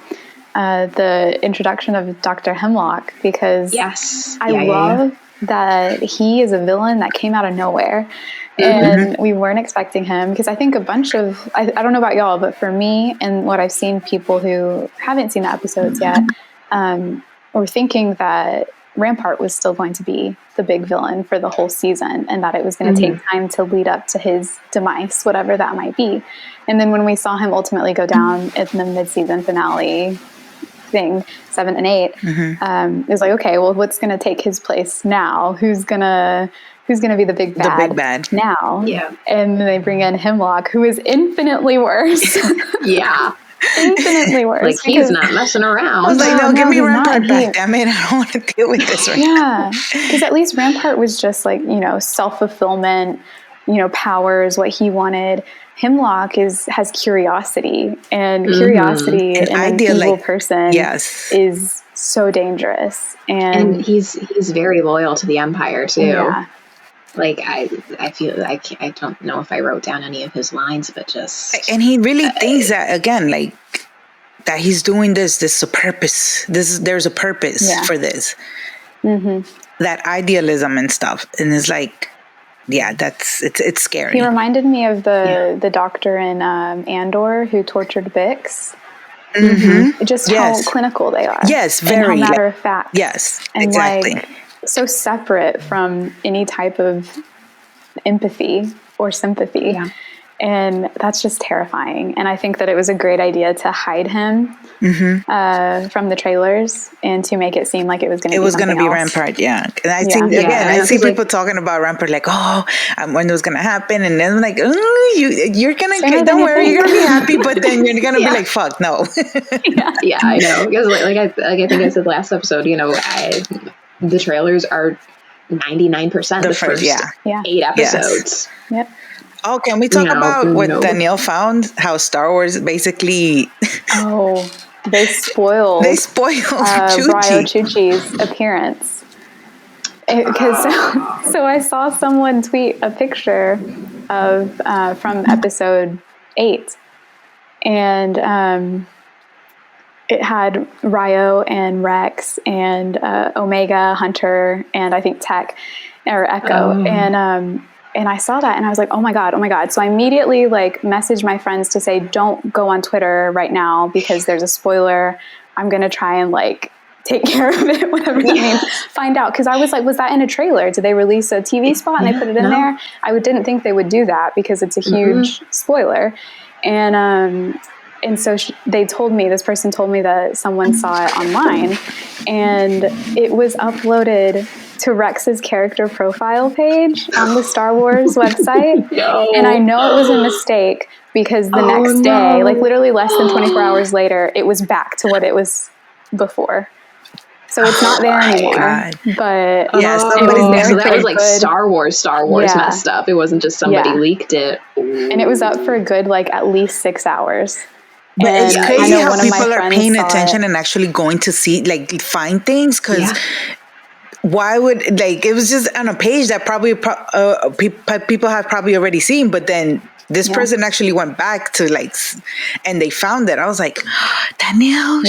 the introduction of Dr. Hemlock, because Yes. I love that he is a villain that came out of nowhere. And we weren't expecting him, because I think a bunch of, I don't know about y'all, but for me and what I've seen people who haven't seen the episodes yet, were thinking that Rampart was still going to be the big villain for the whole season, and that it was going to take time to lead up to his demise, whatever that might be. And then when we saw him ultimately go down in the mid-season finale thing, 7 and 8, it was like, okay, well, what's going to take his place now? Who's gonna be the big bad now? Yeah. And then they bring in Hemlock, who is infinitely worse. Yeah. Infinitely worse. Like, he's not messing around. I was like, no, give me he's Rampart not. back. Damn it, I don't want to deal with this right now. Yeah, because at least Rampart was just like, self-fulfillment, powers, what he wanted. Hemlock has curiosity, and curiosity in an evil person is so dangerous. And he's very loyal to the Empire too. Yeah. Like, I feel like I don't know if I wrote down any of his lines, but just, and he really thinks that, again, like, that he's doing this a purpose. There's a purpose for this. That idealism and stuff, and it's like, yeah, it's scary. He reminded me of the doctor in Andor who tortured Bix. Just how clinical they are. Yes, very and how matter of fact. Yes, and exactly. Like, so separate from any type of empathy or sympathy. Yeah. And that's just terrifying. And I think that it was a great idea to hide him from the trailers and to make it seem like it was going to be Rampart, yeah. And I think, again, I see people talking about Rampart like, when it was going to happen. And then like, you're going to, don't worry, you're going to be happy. But then you're going to be like, fuck, no. yeah, I know. Because I think I said last episode, the trailers are 99% the first 8 episodes. Yep. Oh, can we talk about what Danielle found? How Star Wars basically... they spoiled Chuchi. Chuchi's appearance. So I saw someone tweet a picture of from episode 8, and it had Ryo and Rex and Omega, Hunter, and I think Tech or Echo, and I saw that and I was like, oh my God. So I immediately messaged my friends to say, don't go on Twitter right now because there's a spoiler. I'm going to try and take care of it, whatever that means. Find out. Cause I was like, was that in a trailer? Did they release a TV spot and they put it in there? I didn't think they would do that because it's a huge spoiler. And so this person told me that someone saw it online and it was uploaded to Rex's character profile page on the Star Wars website. And I know it was a mistake because the next day, literally less than 24 hours later, it was back to what it was before. So it's not there anymore. God. But it was there. So that was Star Wars messed up. It wasn't just somebody leaked it. And it was up for a good at least 6 hours. But it's crazy how people are paying attention and actually going to see, find things, because why would, it was just on a page that probably people have probably already seen, but then this person actually went back to and they found it. I was like, Danielle,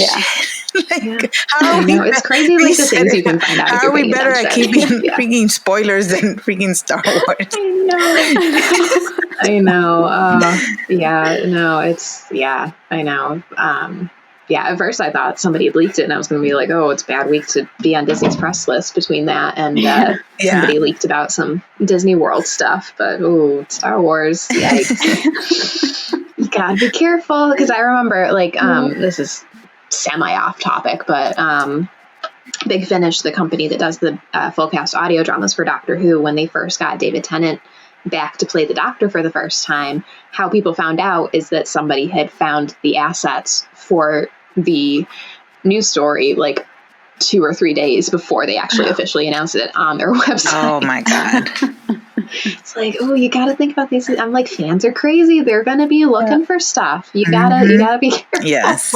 how are we? It's crazy, the things you can find out. How are we better at keeping freaking spoilers than freaking Star Wars? I know. I know. At first I thought somebody had leaked it and I was going to be like, oh, it's a bad week to be on Disney's press list between that and somebody leaked about some Disney World stuff. But, Star Wars, yikes. You gotta be careful, because I remember, this is semi-off topic, but Big Finish, the company that does the full cast audio dramas for Doctor Who, when they first got David Tennant back to play the Doctor for the first time, how people found out is that somebody had found the assets for the news story 2 or 3 days before they actually officially announced it on their website. Oh my God. It's you gotta think about these. I'm like, fans are crazy. They're gonna be looking for stuff. You gotta be careful. Yes.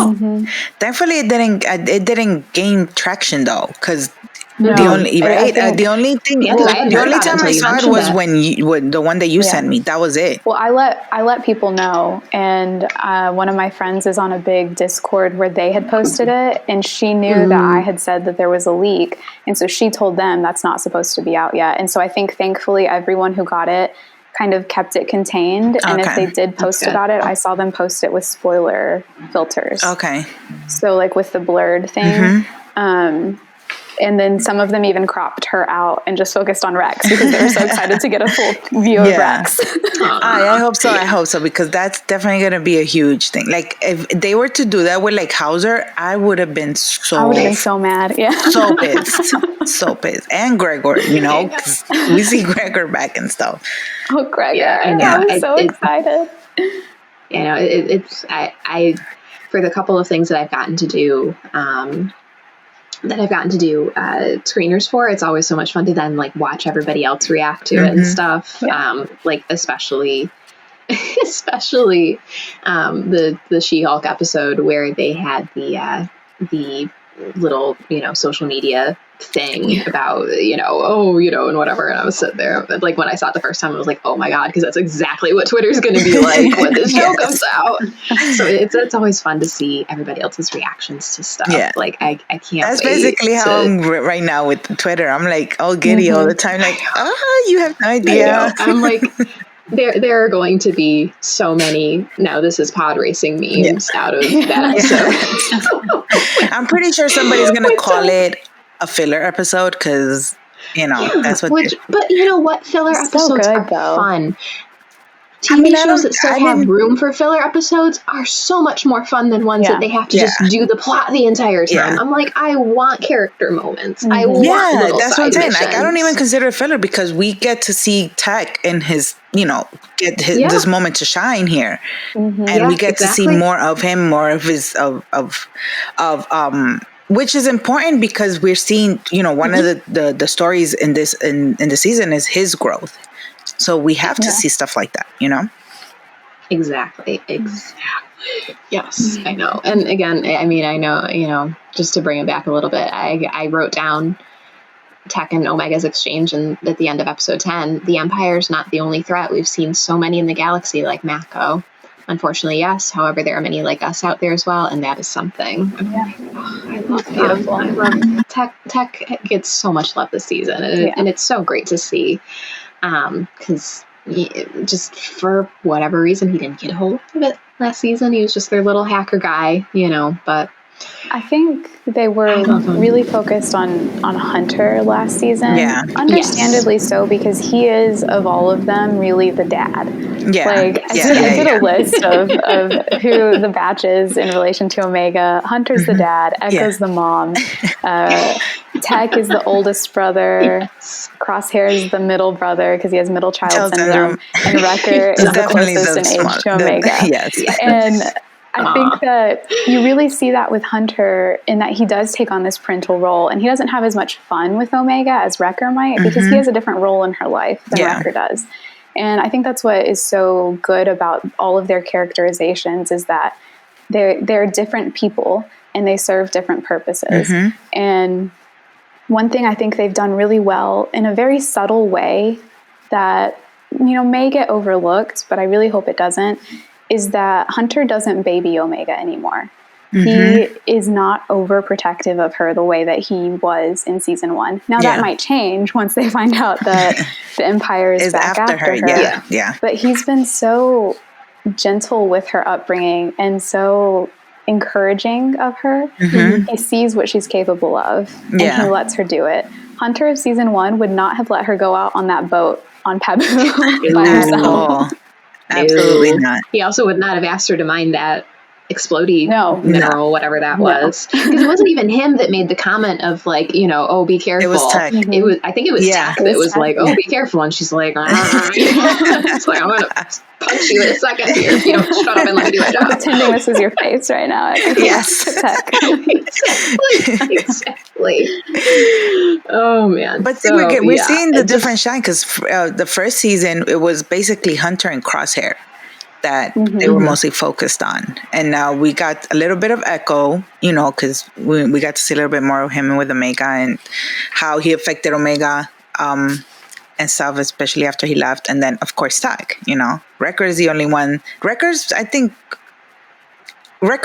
Thankfully it didn't gain traction though, because No, The only I think- the only thing, Yeah, 'cause I hadn't the heard only about it time until I you saw it mentioned was it. when the one that you sent me. That was it. Well, I let people know, and one of my friends is on a big Discord where they had posted it, and she knew that I had said that there was a leak, and so she told them that's not supposed to be out yet. And so I think thankfully everyone who got it kind of kept it contained, and if Okay. they did post good. about it, I saw them post it with spoiler filters. Okay. So like with the blurred thing. And then some of them even cropped her out and just focused on Rex because they were so excited to get a full view of Yeah. Rex. I hope so. I hope so, because that's definitely going to be a huge thing. Like if they were to do that with like Hauser, I would have been I would have been so mad. Yeah. so pissed, so pissed. And Gregor, 'cause we see Gregor back and stuff. Oh, Greg. Yeah, I know. I was so It- excited. It's I for the couple of things that I've gotten to do screeners for, it's always so much fun to then like watch everybody else react to it and stuff. Yeah. Like especially the She-Hulk episode where they had the little social media thing about and whatever, and I was sitting there, but like when I saw it the first time I was like, oh my god, because that's exactly what Twitter's going to be like when this show comes out. So it's always fun to see everybody else's reactions to stuff. Yeah. Like I can't That's wait basically how I'm right now with Twitter. I'm like all giddy all the time. Like, you have no idea. I'm like, there are going to be so many now this is pod racing memes out of that episode. I'm pretty sure somebody's gonna call it a filler episode because that's what. But you know what? Filler It's so episodes good, are though. fun. I TV mean, I shows don't- that still I have didn't- room for filler episodes are so much more fun than ones Yeah. that they have to Yeah. just do the plot the entire time. Yeah. I'm like, I want character moments. I want Yeah, little that's what I'm side saying. Like, I don't missions. even consider it filler because we get to see Tech in his, get his, Yeah. this moment to shine here, and Yeah, we get to see exactly. more of him, more of his which is important because we're seeing, one of the stories in this in the season is his growth. So we have to see stuff like that, Exactly. Yes, I know. And again, I mean, I know, just to bring it back a little bit, I wrote down Tech and Omega's exchange at the end of episode 10. The Empire's not the only threat. We've seen so many in the galaxy, like Mako. Unfortunately, yes. However, there are many like us out there as well, and that is something. I love beautiful. I love Tech gets so much love this season, and it's so great to see. Because just for whatever reason, he didn't get a hold of it last season. He was just their little hacker guy, but I think they were love him. really focused on Hunter last season. Yeah. Understandably so, because he is, of all of them, really the dad. Yeah. Like, I did a list of who the batch is in relation to Omega. Hunter's the dad, Echo's the mom, Tech is the oldest brother, Crosshair is the middle brother because he has middle child syndrome, and Wrecker is the definitely closest in age to Omega. Yes. And I think that you really see that with Hunter in that he does take on this parental role, and he doesn't have as much fun with Omega as Wrecker might because he has a different role in her life than Wrecker does. And I think that's what is so good about all of their characterizations is that they're different people and they serve different purposes. And one thing I think they've done really well in a very subtle way that, may get overlooked, but I really hope it doesn't, is that Hunter doesn't baby Omega anymore. He is not overprotective of her the way that he was in season 1. Now that might change once they find out that the Empire is back after her. Yeah. But he's been so gentle with her upbringing and so encouraging of her. He sees what she's capable of and he lets her do it. Hunter of season 1 would not have let her go out on that boat on Pabu by herself. Absolutely not. He also would not have asked her to mind that explodey mineral, whatever that was. Because it wasn't even him that made the comment of like, oh, be careful. It was Tech. It was, I think it was Tech that was Tech. like, oh, be careful. And she's like, it's like, I'm going to punch you in a second here if you don't shut up and let me do my job. Pretending this is your face right now. Yes. Tech. Exactly. Oh, man. But we're seeing the different shine because the first season, it was basically Hunter and Crosshair. that they were mostly focused on. And now we got a little bit of Echo, you know, because we got to see a little bit more of him with Omega and how he affected Omega and stuff, especially after he left. And then, of course, Tag, you know. Wrecker is the only one. Wrecker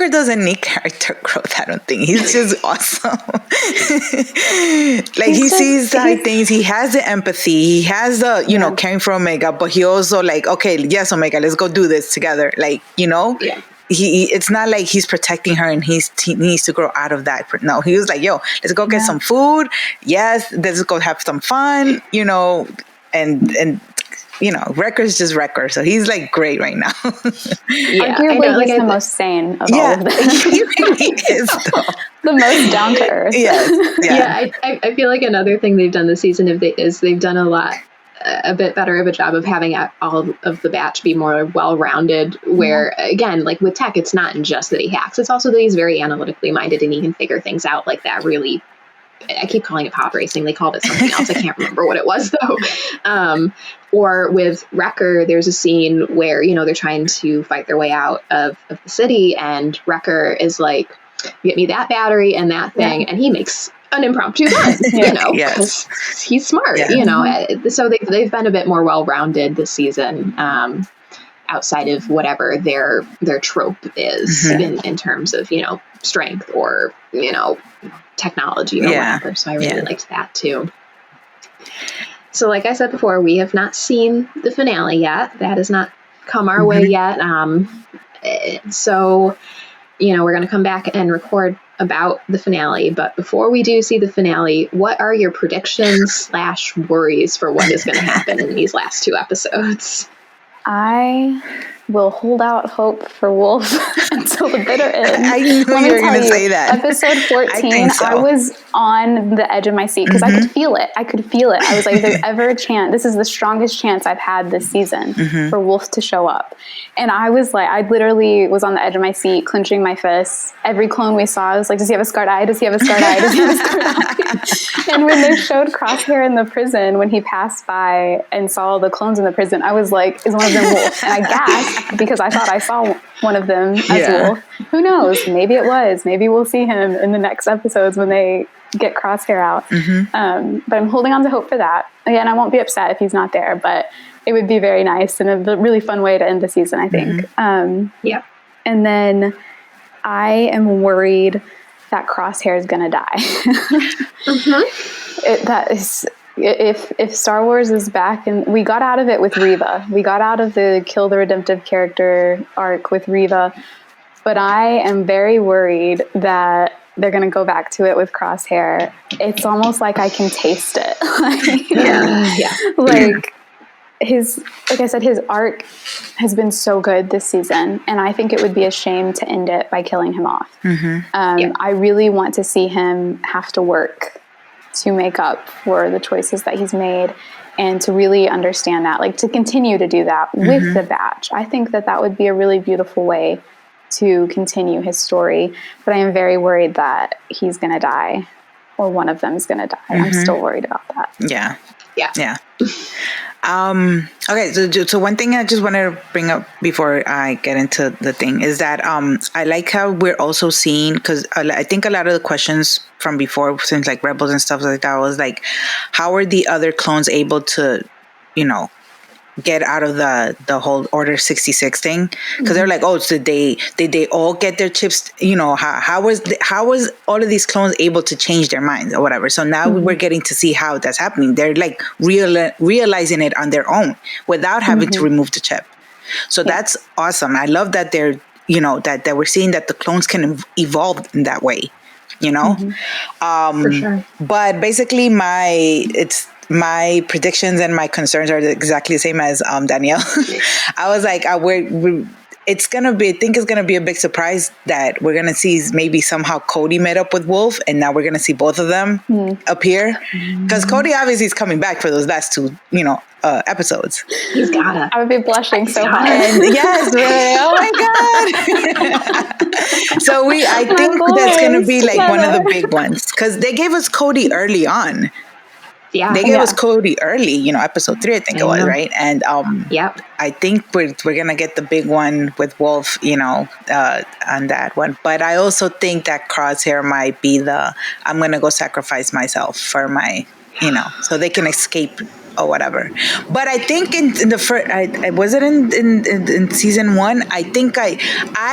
doesn't need character growth, I don't think. He's just awesome. He sees things. He has the empathy. He has the, you know, caring for Omega, but he also like, okay, yes, Omega, let's go do this together. Like, you know, it's not like he's protecting her and he needs to grow out of that. No, he was like, yo, let's go get some food. Yes, let's go have some fun, you know, and you know, Wrecker's just Wrecker, so he's like great right now. Arguably, he's the most sane of all of them. He really is, the most down to earth. I feel like another thing they've done this season is they've done a bit better of a job of having all of the batch be more well-rounded, where again, like with Tech, it's not just that he hacks, it's also that he's very analytically minded and he can figure things out like that. Really, I keep calling it pod racing. They called it something else. I can't remember what it was though. Or with Wrecker, there's a scene where, you know, they're trying to fight their way out of the city, and Wrecker is like, get me that battery and that thing, and he makes an impromptu gun, you know, because he's smart, you know. So they've been a bit more well-rounded this season, outside of whatever their trope is in terms of, you know, strength or, you know, technology or whatever. So I really liked that too. So like I said before, we have not seen the finale yet. That has not come our way yet. So, you know, we're going to come back and record about the finale. But before we do see the finale, what are your predictions / worries for what is going to happen in these last 2 episodes? I will hold out hope for Wolf until the bitter end. I knew you were going to say that. Episode 14, I was on the edge of my seat because I could feel it. I was like, if there's ever a chance, this is the strongest chance I've had this season for Wolf to show up. And I was like, I literally was on the edge of my seat, clenching my fists. Every clone we saw, I was like, does he have a scarred eye? Does he have a scarred eye? Does he have a scarred eye? And when they showed Crosshair in the prison, when he passed by and saw the clones in the prison, I was like, is one of them Wolf? And I gasped because I thought I saw one of them as Wolf. Who knows? Maybe it was. Maybe we'll see him in the next episodes when they get Crosshair out. But I'm holding on to hope for that. Again, I won't be upset if he's not there, but it would be very nice and a really fun way to end the season, I think. And then I am worried that Crosshair is going to die. That is, if Star Wars is back, and we got out of it with Reva. We got out of the kill the redemptive character arc with Reva, but I am very worried that they're going to go back to it with Crosshair. It's almost like I can taste it. Like I said, his arc has been so good this season, and I think it would be a shame to end it by killing him off. I really want to see him have to work to make up for the choices that he's made, and to really understand that, like to continue to do that with the batch. I think that would be a really beautiful way to continue his story, but I am very worried that he's going to die, or one of them is going to die. I'm still worried about that. Yeah. Okay, so one thing I just want to bring up before I get into the thing is that I like how we're also seeing, because I think a lot of the questions from before, since like Rebels and stuff like that, was like, how are the other clones able to, you know, get out of the whole Order 66 thing? Because they're like, oh, so did they all get their chips? You know, how was all of these clones able to change their minds or whatever? So now we're getting to see how that's happening. They're like realizing it on their own without having to remove the chip. So that's awesome. I love that they're, you know, that we're seeing that the clones can evolve in that way, you know? For sure. But basically my predictions and my concerns are exactly the same as Danielle. I was like, it's gonna be. I think it's gonna be a big surprise that we're gonna see maybe somehow Cody met up with Wolf, and now we're gonna see both of them appear. Because Cody obviously is coming back for those last 2, you know, episodes. He's gotta. I would be blushing so hard. And yes, really. Oh my god. So I think that's gonna be like one of the big ones, because they gave us Cody early on. Yeah. They gave us Cody early, episode 3, I think it was, right? And Yep. I think we're gonna get the big one with Wolf, on that one. But I also think that Crosshair might be I'm gonna go sacrifice myself for my, so they can escape or whatever. But I think in the first, was it in season 1? I think I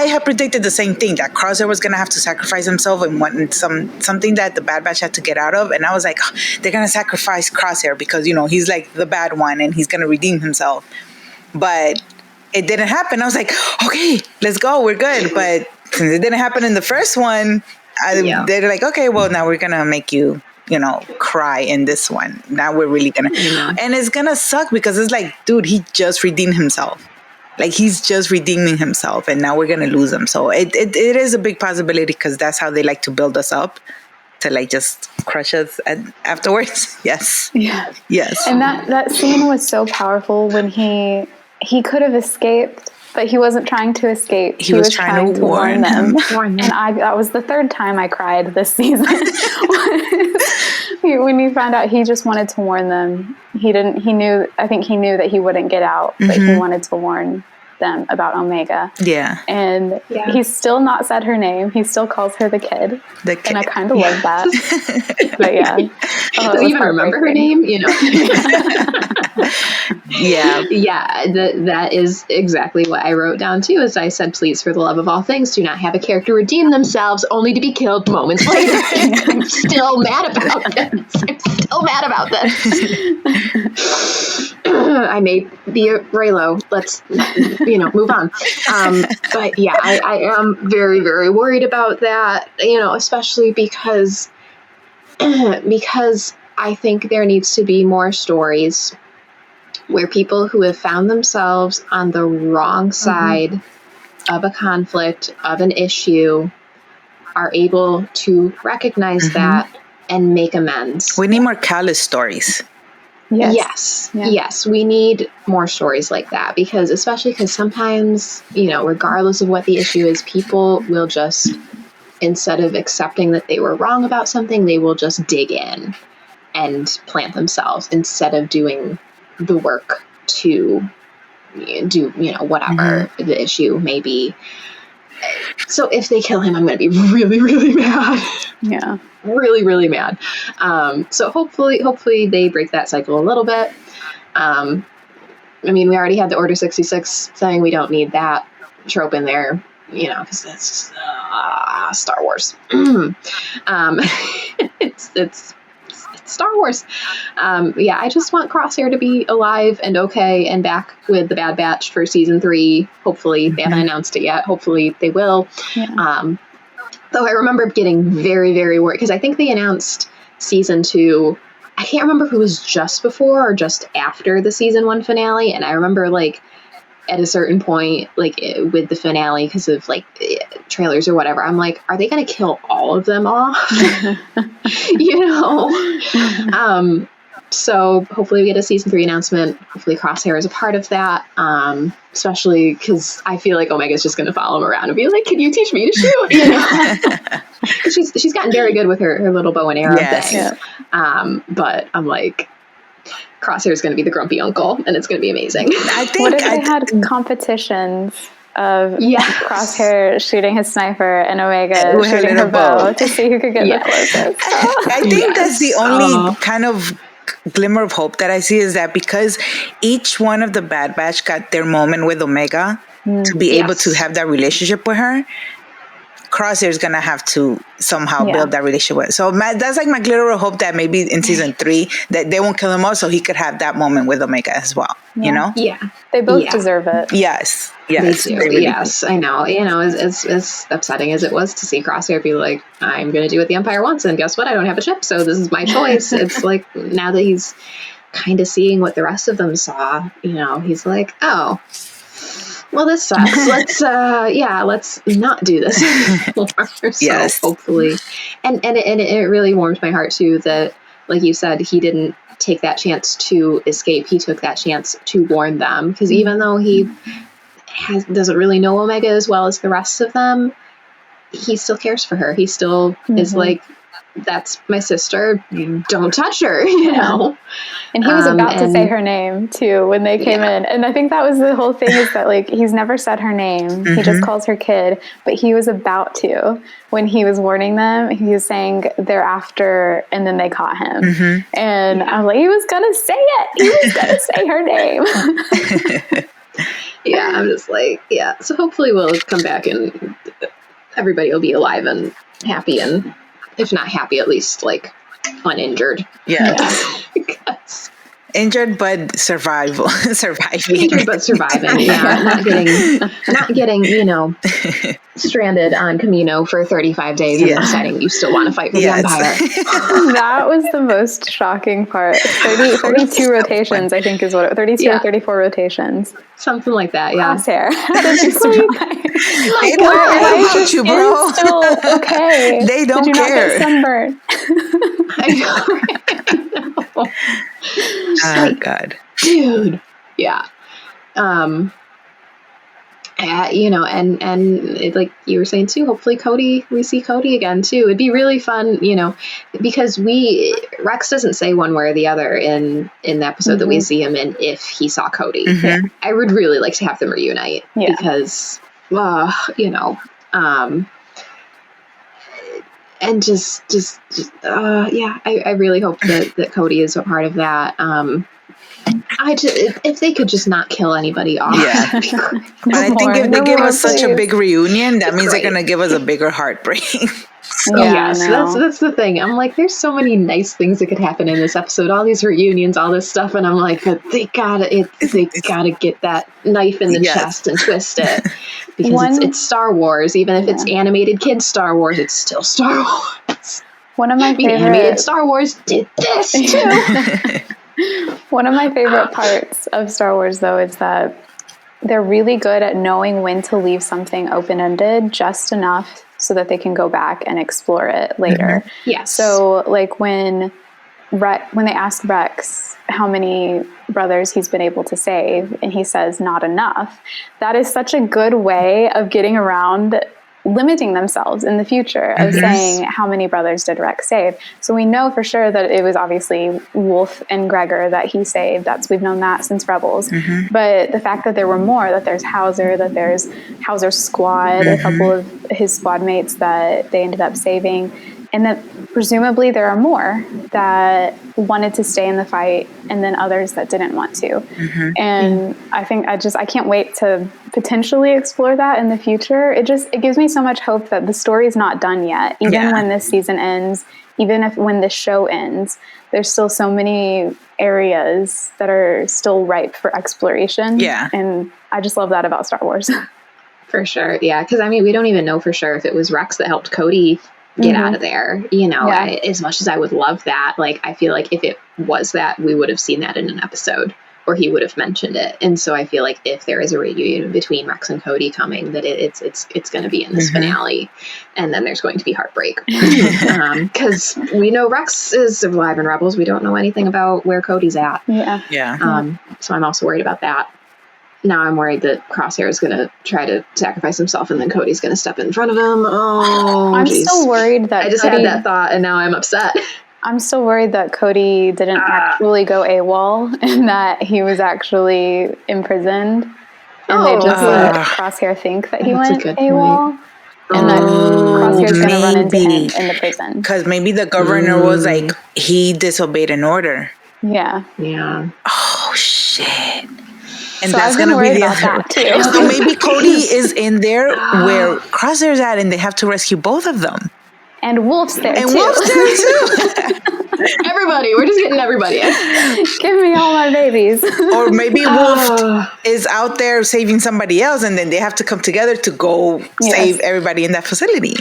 had predicted the same thing, that Crosshair was gonna have to sacrifice himself and want something that the Bad Batch had to get out of. And I was like, oh, they're gonna sacrifice Crosshair because he's like the bad one and he's gonna redeem himself. But it didn't happen. I was like, okay, let's go, we're good. But since it didn't happen in the first one, they're like, okay, well, now we're gonna make you cry in this one. Now we're really gonna, and it's gonna suck because it's like, dude, he just redeemed himself. Like, he's just redeeming himself, and now we're gonna lose him. So it is a big possibility because that's how they like to build us up, to like just crush us afterwards. Yes. Yeah. Yes. And that scene was so powerful when he could have escaped, but he wasn't trying to escape. He was trying to warn them. And that was the third time I cried this season. When he found out, he just wanted to warn them. I think he knew that he wouldn't get out, but he wanted to warn them about Omega. Yeah. And he's still not said her name. He still calls her the kid. And I kind of love that. But yeah. Does he even remember her name? Yeah. Yeah, that is exactly what I wrote down too. As I said, please, for the love of all things, do not have a character redeem themselves only to be killed moments later. I'm still mad about this. I may be a Raylo. Let's, move on. But yeah, I am very, very worried about that, especially because I think there needs to be more stories where people who have found themselves on the wrong side of a conflict, of an issue, are able to recognize that and make amends. We need more callous stories. Yes, we need more stories like that, especially because sometimes, regardless of what the issue is, people will just, instead of accepting that they were wrong about something, they will just dig in and plant themselves instead of doing the work to do, whatever the issue may be. So if they kill him, I'm going to be really, really mad. Yeah. Really, really mad. So hopefully they break that cycle a little bit. We already had the Order 66 thing. We don't need that trope in there, because that's Star Wars. It's Star Wars. I just want Crosshair to be alive and okay and back with the Bad Batch for season 3. Hopefully, they haven't announced it yet. Hopefully, they will. Yeah. Though I remember getting very, very worried because I think they announced season 2. I can't remember if it was just before or just after the season 1 finale. And I remember at a certain point, with the finale, because of trailers or whatever, I'm like, are they going to kill all of them off? So hopefully we get a season 3 announcement. Hopefully Crosshair is a part of that. Especially because I feel like Omega's just going to follow him around and be like, can you teach me to shoot? Because she's gotten very good with her little bow and arrow thing. Yeah. But I'm like, Crosshair is going to be the grumpy uncle, and it's going to be amazing. I think what if they had competitions of Crosshair shooting his sniper and Omega shooting her bow to see who could get the closest? I think that's the only kind of glimmer of hope that I see, is that because each one of the Bad Batch got their moment with Omega to be able to have that relationship with her, Crosshair is going to have to somehow build that relationship with. So that's my glimmer of hope that maybe in season 3 that they won't kill him off, so he could have that moment with Omega as well. Yeah. They both deserve it. Yes. They do. Really do. I know. As upsetting as it was to see Crosshair be like, I'm going to do what the Empire wants, and guess what? I don't have a chip, so this is my choice. It's like, now that he's kind of seeing what the rest of them saw, he's like, oh, well, this sucks. Let's not do this anymore. So hopefully, and it really warmed my heart too that, like you said, he didn't take that chance to escape. He took that chance to warn them, because even though he doesn't really know Omega as well as the rest of them, he still cares for her. He still is like, that's my sister. Don't touch her, you know? And he was about to say her name too when they came in. And I think that was the whole thing, is that like he's never said her name. He just calls her kid, but he was about to when he was warning them. He was saying they're after, and then they caught him. And I'm like, he was gonna say it. He was gonna say her name. Yeah, I'm just like, yeah. So hopefully we'll come back and everybody will be alive and happy, and if not happy, at least like uninjured. Yeah. Because Injured but surviving. injured but surviving. Yeah, not getting, you know, stranded on Camino for 35 days and deciding you still want to fight for the Empire. That was the most shocking part. 32 rotations, I think is what 32 or 34 rotations. Something like that, yeah. Crosshair. How did you survive? They don't care about you, bro. It's still okay. They don't Did you care. not get sunburned? I know. Oh, God. Dude. Yeah. You know, and it, like you were saying too, hopefully we see Cody again too. It'd be really fun, you know, because Rex doesn't say one way or the other in the episode that we see him in if he saw Cody. I would really like to have them reunite because, you know, and just I really hope that Cody is a part of that. If they could just not kill anybody off. Yeah. And I think if they give us such a big reunion, that means they're going to give us a bigger heartbreak. That's the thing. I'm like, there's so many nice things that could happen in this episode. All these reunions, all this stuff, and I'm like, but they gotta get that knife in the chest and twist it because it's Star Wars. Even if it's animated kids Star Wars, it's still Star Wars. One of my favorite animated Star Wars did this too. One of my favorite parts of Star Wars, though, is that they're really good at knowing when to leave something open-ended just enough so that they can go back and explore it later. Yes. So, like when they ask Rex how many brothers he's been able to save, and he says not enough, that is such a good way of getting around limiting themselves in the future of saying how many brothers did Rex save. So we know for sure that it was obviously Wolf and Gregor that he saved. We've known that since Rebels. But the fact that there were more, that there's Hauser, that there's Hauser's squad, a couple of his squad mates that they ended up saving, and that presumably there are more that wanted to stay in the fight and then others that didn't want to. And I think I can't wait to potentially explore that in the future. It gives me so much hope that the story is not done yet. Even when this season ends, even when this show ends, there's still so many areas that are still ripe for exploration. Yeah. And I just love that about Star Wars. For sure. Yeah. Because I mean, we don't even know for sure if it was Rex that helped Cody get out of there, you know. As much as I would love that, like, I feel like if it was that, we would have seen that in an episode, or he would have mentioned it. And so I feel like if there is a reunion between Rex and Cody coming, that it's going to be in this finale, and then there's going to be heartbreak because we know Rex is alive in Rebels. We don't know anything about where Cody's at. So I'm also worried about that. Now I'm worried that Crosshair is going to try to sacrifice himself, and then Cody's going to step in front of him. Oh, I'm still worried that I just had that thought, and now I'm upset. I'm still worried that Cody didn't actually go AWOL, and that he was actually imprisoned, and they just let Crosshair think that he went AWOL. And then Crosshair's going to run into him in the prison. Because maybe the governor was like, he disobeyed an order. Yeah. Oh, shit. And so that's going to be the other. Too. So maybe Cody is in there where Crosshair's at, and they have to rescue both of them. And Wolf's there too. Everybody, we're just getting everybody in. Give me all my babies. Or maybe Wolf is out there saving somebody else, and then they have to come together to go save everybody in that facility.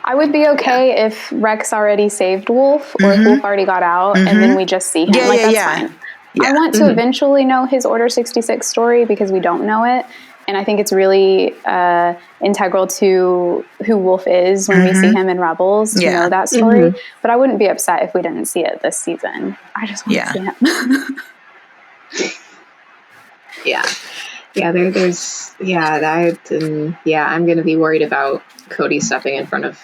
I would be okay if Rex already saved Wolf, or if Wolf already got out, and then we just see him. That's fine. I want to eventually know his Order 66 story, because we don't know it. And I think it's really integral to who Wolf is when we see him in Rebels, to know that story. But I wouldn't be upset if we didn't see it this season. I just want to see him. I'm going to be worried about Cody stepping in front of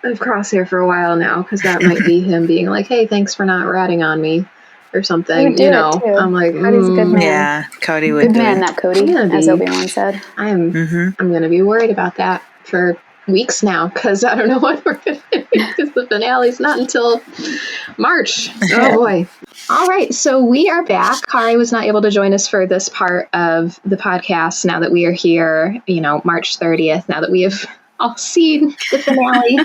of Crosshair for a while now, because that might be him being like, "Hey, thanks for not ratting on me," or something. He'd do it too. I'm like, Cody's a good man. Yeah, Cody would Good do man, it. that Cody, as Obi-Wan said. I'm gonna be worried about that for weeks now, because I don't know when we're gonna because the finale's not until March. Oh boy. All right, so we are back. Kari was not able to join us for this part of the podcast now that we are here, March 30th, now that we have all seen the finale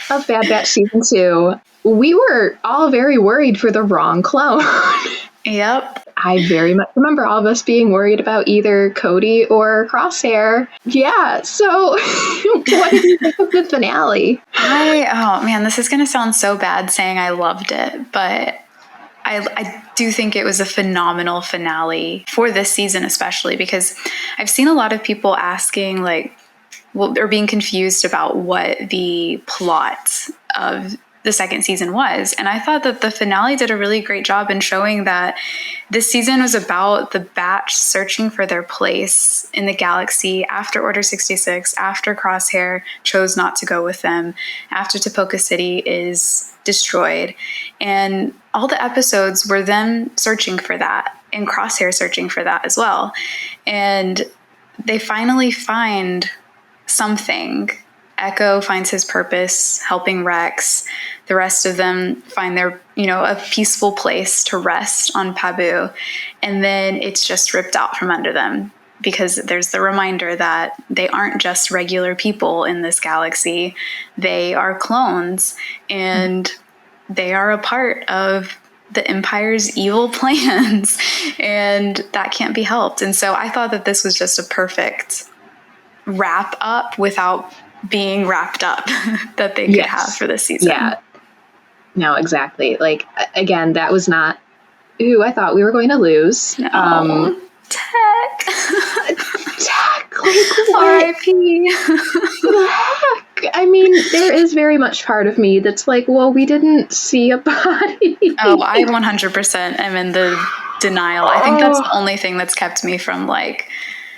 of Bad Batch Season 2. We were all very worried for the wrong clone. Yep. I very much remember all of us being worried about either Cody or Crosshair. Yeah, so what did you think of the finale? Oh man, this is going to sound so bad saying I loved it, but I do think it was a phenomenal finale for this season, especially because I've seen a lot of people asking or being confused about what the plot of the second season was. And I thought that the finale did a really great job in showing that this season was about the Batch searching for their place in the galaxy after Order 66, after Crosshair chose not to go with them, after Tipoca City is destroyed. And all the episodes were them searching for that, and Crosshair searching for that as well. And they finally find something. Echo finds his purpose, helping Rex. The rest of them find their, a peaceful place to rest on Pabu. And then it's just ripped out from under them because there's the reminder that they aren't just regular people in this galaxy. They are clones, and they are a part of the Empire's evil plans, and that can't be helped. And so I thought that this was just a perfect wrap up without being wrapped up that they could have for this season. Yeah. No, exactly. Again, that was not who I thought we were going to lose. No. Tech. R.I.P. The heck? I mean, there is very much part of me that's like, well, we didn't see a body. Oh, I 100% am in the denial. I think that's the only thing that's kept me from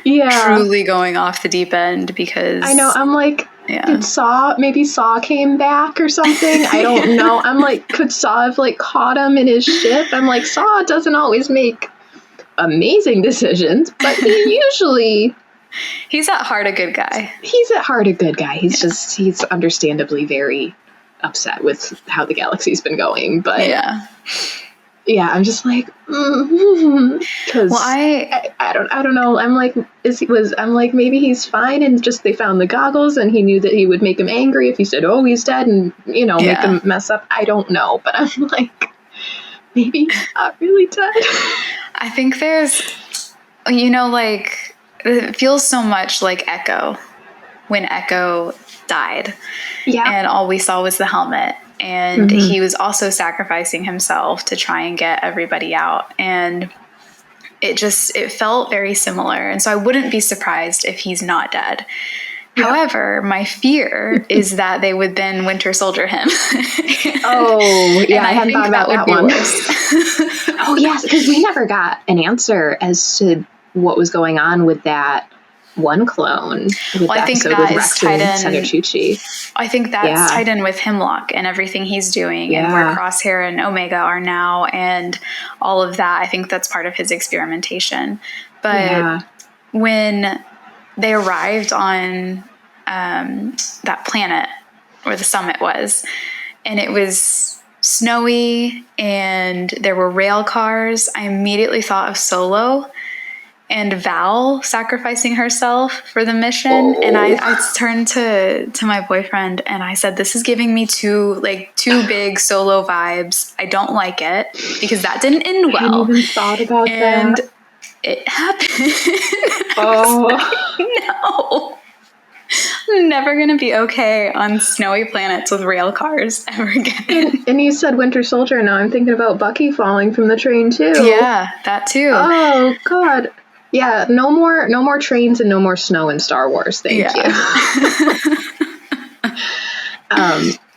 truly going off the deep end, because I know, I'm like, did Saw came back or something? I don't know. I'm like, could Saw have caught him in his ship? I'm like, Saw doesn't always make amazing decisions, but he's at heart a good guy. He's at heart a good guy. He's understandably very upset with how the galaxy's been going, but I'm just like, because I don't know. I'm like, maybe he's fine, and just they found the goggles, and he knew that he would make him angry if he said, "Oh, he's dead," and make him mess up. I don't know, but I'm like, maybe he's not really dead. I think there's, it feels so much like Echo when Echo died, and all we saw was the helmet. And he was also sacrificing himself to try and get everybody out. And it felt very similar. And so I wouldn't be surprised if he's not dead. Yeah. However, my fear is that they would then Winter Soldier him. Oh, yeah, I hadn't thought about that one. Oh, yes, because we never got an answer as to what was going on with that one clone. I think that is tied in. Senator Chuchi. I think that's tied in with Hemlock and everything he's doing, and where Crosshair and Omega are now, and all of that. I think that's part of his experimentation. But when they arrived on that planet where the summit was, and it was snowy and there were rail cars, I immediately thought of Solo and Val sacrificing herself for the mission. And I turned to my boyfriend and I said, this is giving me two big Solo vibes. I don't like it, because that didn't end well. I hadn't even thought about that. And it happened. No. I'm never going to be okay on snowy planets with rail cars ever again. And you said Winter Soldier, and now I'm thinking about Bucky falling from the train too. Yeah, that too. Oh, God. Yeah, no more trains and no more snow in Star Wars. Thank you.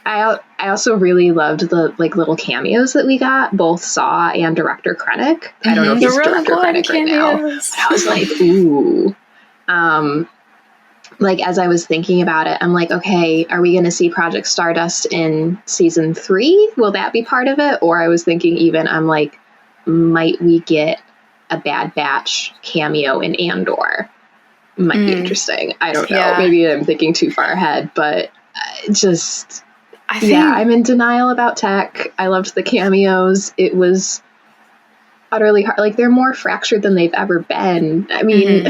I also really loved the little cameos that we got, both Saw and Director Krennic. I don't know if he's Director Krennic right now. But I was like, ooh. like, as I was thinking about it, I'm like, okay, are we going to see Project Stardust in season 3? Will that be part of it? Or I was thinking even, I'm like, might we get a Bad Batch cameo in Andor? Might be interesting. I don't know. Yeah. Maybe I'm thinking too far ahead, but just, I think, I'm in denial about Tech. I loved the cameos. It was utterly hard. Like, they're more fractured than they've ever been. I mean,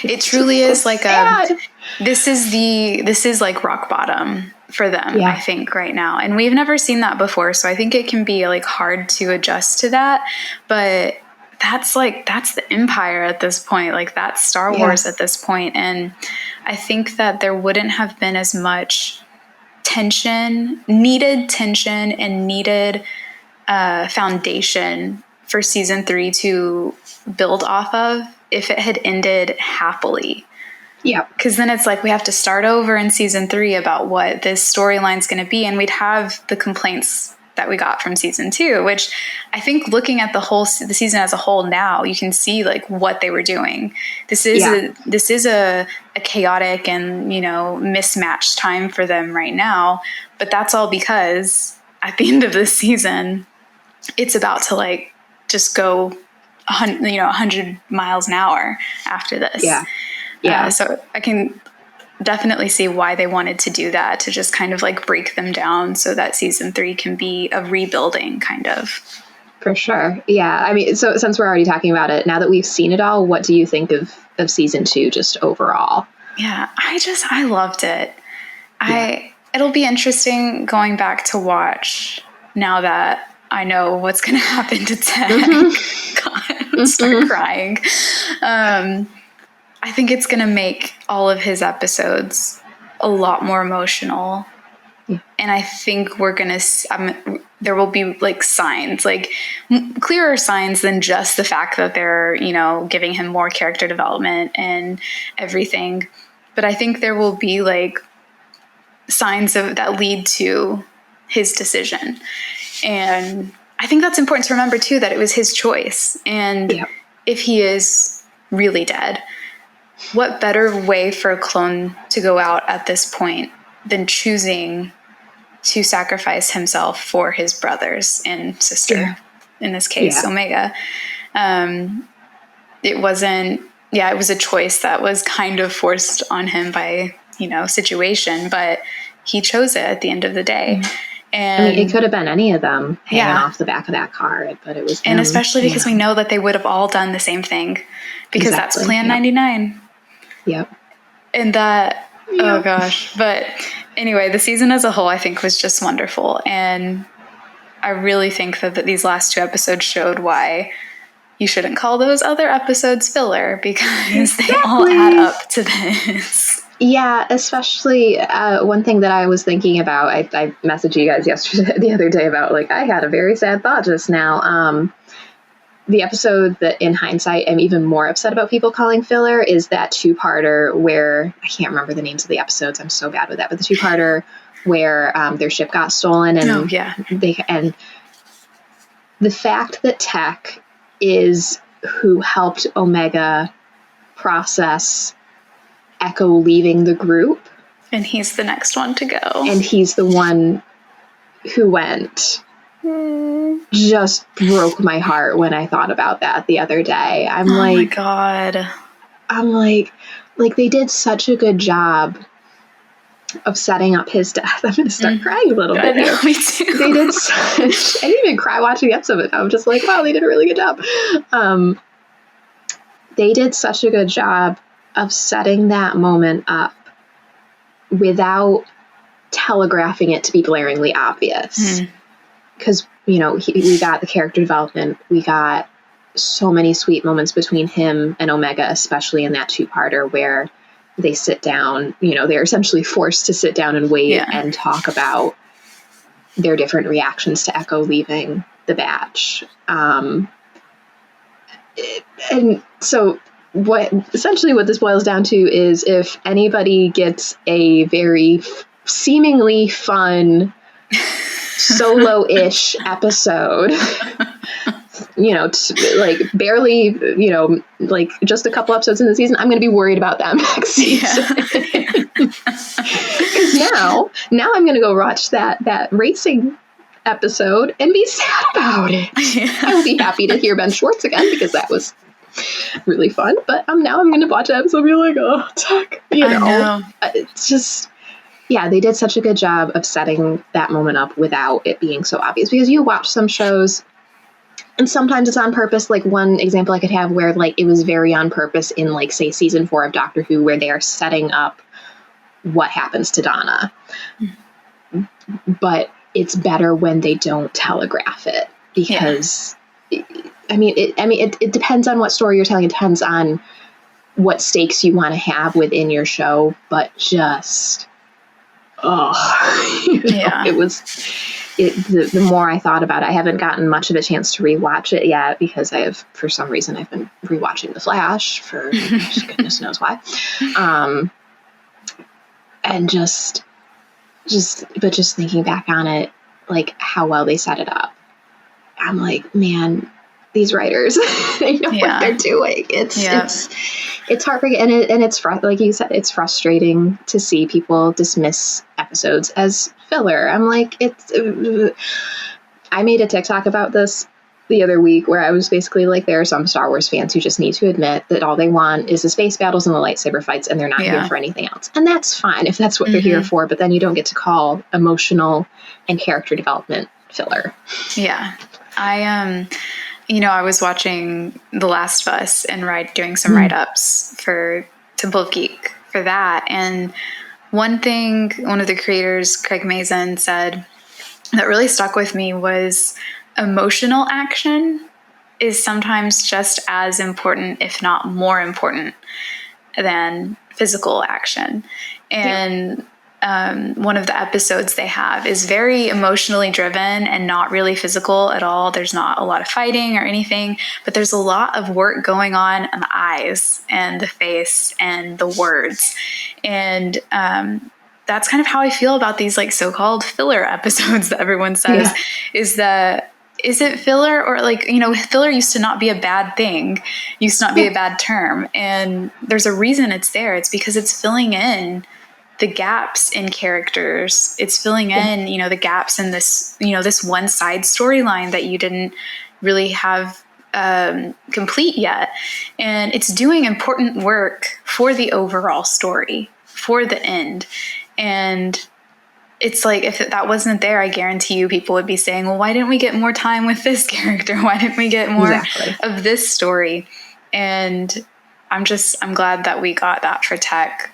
it truly is like sad. this is like rock bottom for them, Yeah. I think, right now. And we've never seen that before. So I think it can be like hard to adjust to that. But that's the Empire at this point. Like, that's Star Wars at this point. And I think that there wouldn't have been as much needed tension and needed foundation for season 3 to build off of if it had ended happily. Yeah. Because then it's like we have to start over in season 3 about what this storyline's going to be, and we'd have the complaints that we got from season 2, which I think, looking at the season as a whole now, you can see like what they were doing. This is a chaotic and, mismatched time for them right now, but that's all because at the end of this season, it's about to like just go 100 miles an hour after this. Yeah. So I can definitely see why they wanted to do that, to just kind of like break them down so that season 3 can be a rebuilding kind of. For sure. Yeah. I mean, so since we're already talking about it, now that we've seen it all, what do you think of season 2 just overall? Yeah, I loved it. It'll be interesting going back to watch now that I know what's going to happen to Ted. God, start crying. I think it's going to make all of his episodes a lot more emotional. Yeah. And I think we're going to, there will be like signs, like clearer signs than just the fact that they're, giving him more character development and everything. But I think there will be like signs that lead to his decision. And I think that's important to remember too, that it was his choice. And if he is really dead, what better way for a clone to go out at this point than choosing to sacrifice himself for his brothers and sister, in this case, Omega. It was a choice that was kind of forced on him by, situation, but he chose it at the end of the day. And I mean, it could have been any of them hanging off the back of that car, but it was him. And especially because we know that they would have all done the same thing, because that's Plan 99. Yep. And that, oh gosh. But anyway, the season as a whole, I think, was just wonderful. And I really think that these last 2 episodes showed why you shouldn't call those other episodes filler, because they all add up to this. Yeah, especially one thing that I was thinking about, I messaged you guys the other day about, like, I had a very sad thought just now. The episode that, in hindsight, I'm even more upset about people calling filler is that 2-parter where, I can't remember the names of the episodes, I'm so bad with that, but the 2-parter where their ship got stolen, and and the fact that Tech is who helped Omega process Echo leaving the group. And he's the next one to go. And he's the one who went. Just broke my heart when I thought about that the other day. I'm like, oh my God. I'm like they did such a good job of setting up his death. I'm going to start crying a little bit here. Me too. They did such, I didn't even cry watching the episode. I'm just like, wow, they did a really good job. They did such a good job of setting that moment up without telegraphing it to be blaringly obvious. Because, we got the character development. We got so many sweet moments between him and Omega, especially in that 2-parter where they sit down, they're essentially forced to sit down and wait and talk about their different reactions to Echo leaving the batch. And so what this boils down to is, if anybody gets a very seemingly fun solo-ish episode like barely, like just a couple episodes in the season, I'm going to be worried about them next season. Because now I'm going to go watch that racing episode and be sad about it. I will be happy to hear Ben Schwartz again because that was really fun. But now I'm going to watch that episode and be like, oh, Tuck, I know. It's just, yeah, they did such a good job of setting that moment up without it being so obvious. Because you watch some shows, and sometimes it's on purpose. Like one example I could have where like it was very on purpose in like, say, season 4 of Doctor Who, where they are setting up what happens to Donna. But it's better when they don't telegraph it because it depends on what story you're telling. It depends on what stakes you want to have within your show, but just, it was, the more I thought about it, I haven't gotten much of a chance to rewatch it yet because for some reason I've been rewatching The Flash for goodness knows why. And just thinking back on it, like how well they set it up, I'm like, man, these writers, they know what they're doing. It's heartbreaking, and it's like you said, it's frustrating to see people dismiss episodes as filler. I'm like, I made a TikTok about this the other week where I was basically like, there are some Star Wars fans who just need to admit that all they want is the space battles and the lightsaber fights, and they're not here for anything else. And that's fine if that's what they're here for, but then you don't get to call emotional and character development filler. Yeah. I was watching The Last of Us and doing some write-ups for Temple of Geek for that. And one thing one of the creators, Craig Mazin, said that really stuck with me was emotional action is sometimes just as important, if not more important, than physical action. And one of the episodes they have is very emotionally driven and not really physical at all. There's not a lot of fighting or anything, but there's a lot of work going on the eyes and the face and the words. And that's kind of how I feel about these like so-called filler episodes that everyone says is it filler or like, filler used to not be a bad thing, used to not be a bad term. And there's a reason it's there. It's because it's filling in the gaps in characters. It's filling in, the gaps in this, this one side storyline that you didn't really have complete yet. And it's doing important work for the overall story, for the end. And it's like, if that wasn't there, I guarantee you people would be saying, well, why didn't we get more time with this character? Why didn't we get more of this story? And I'm glad that we got that for Tech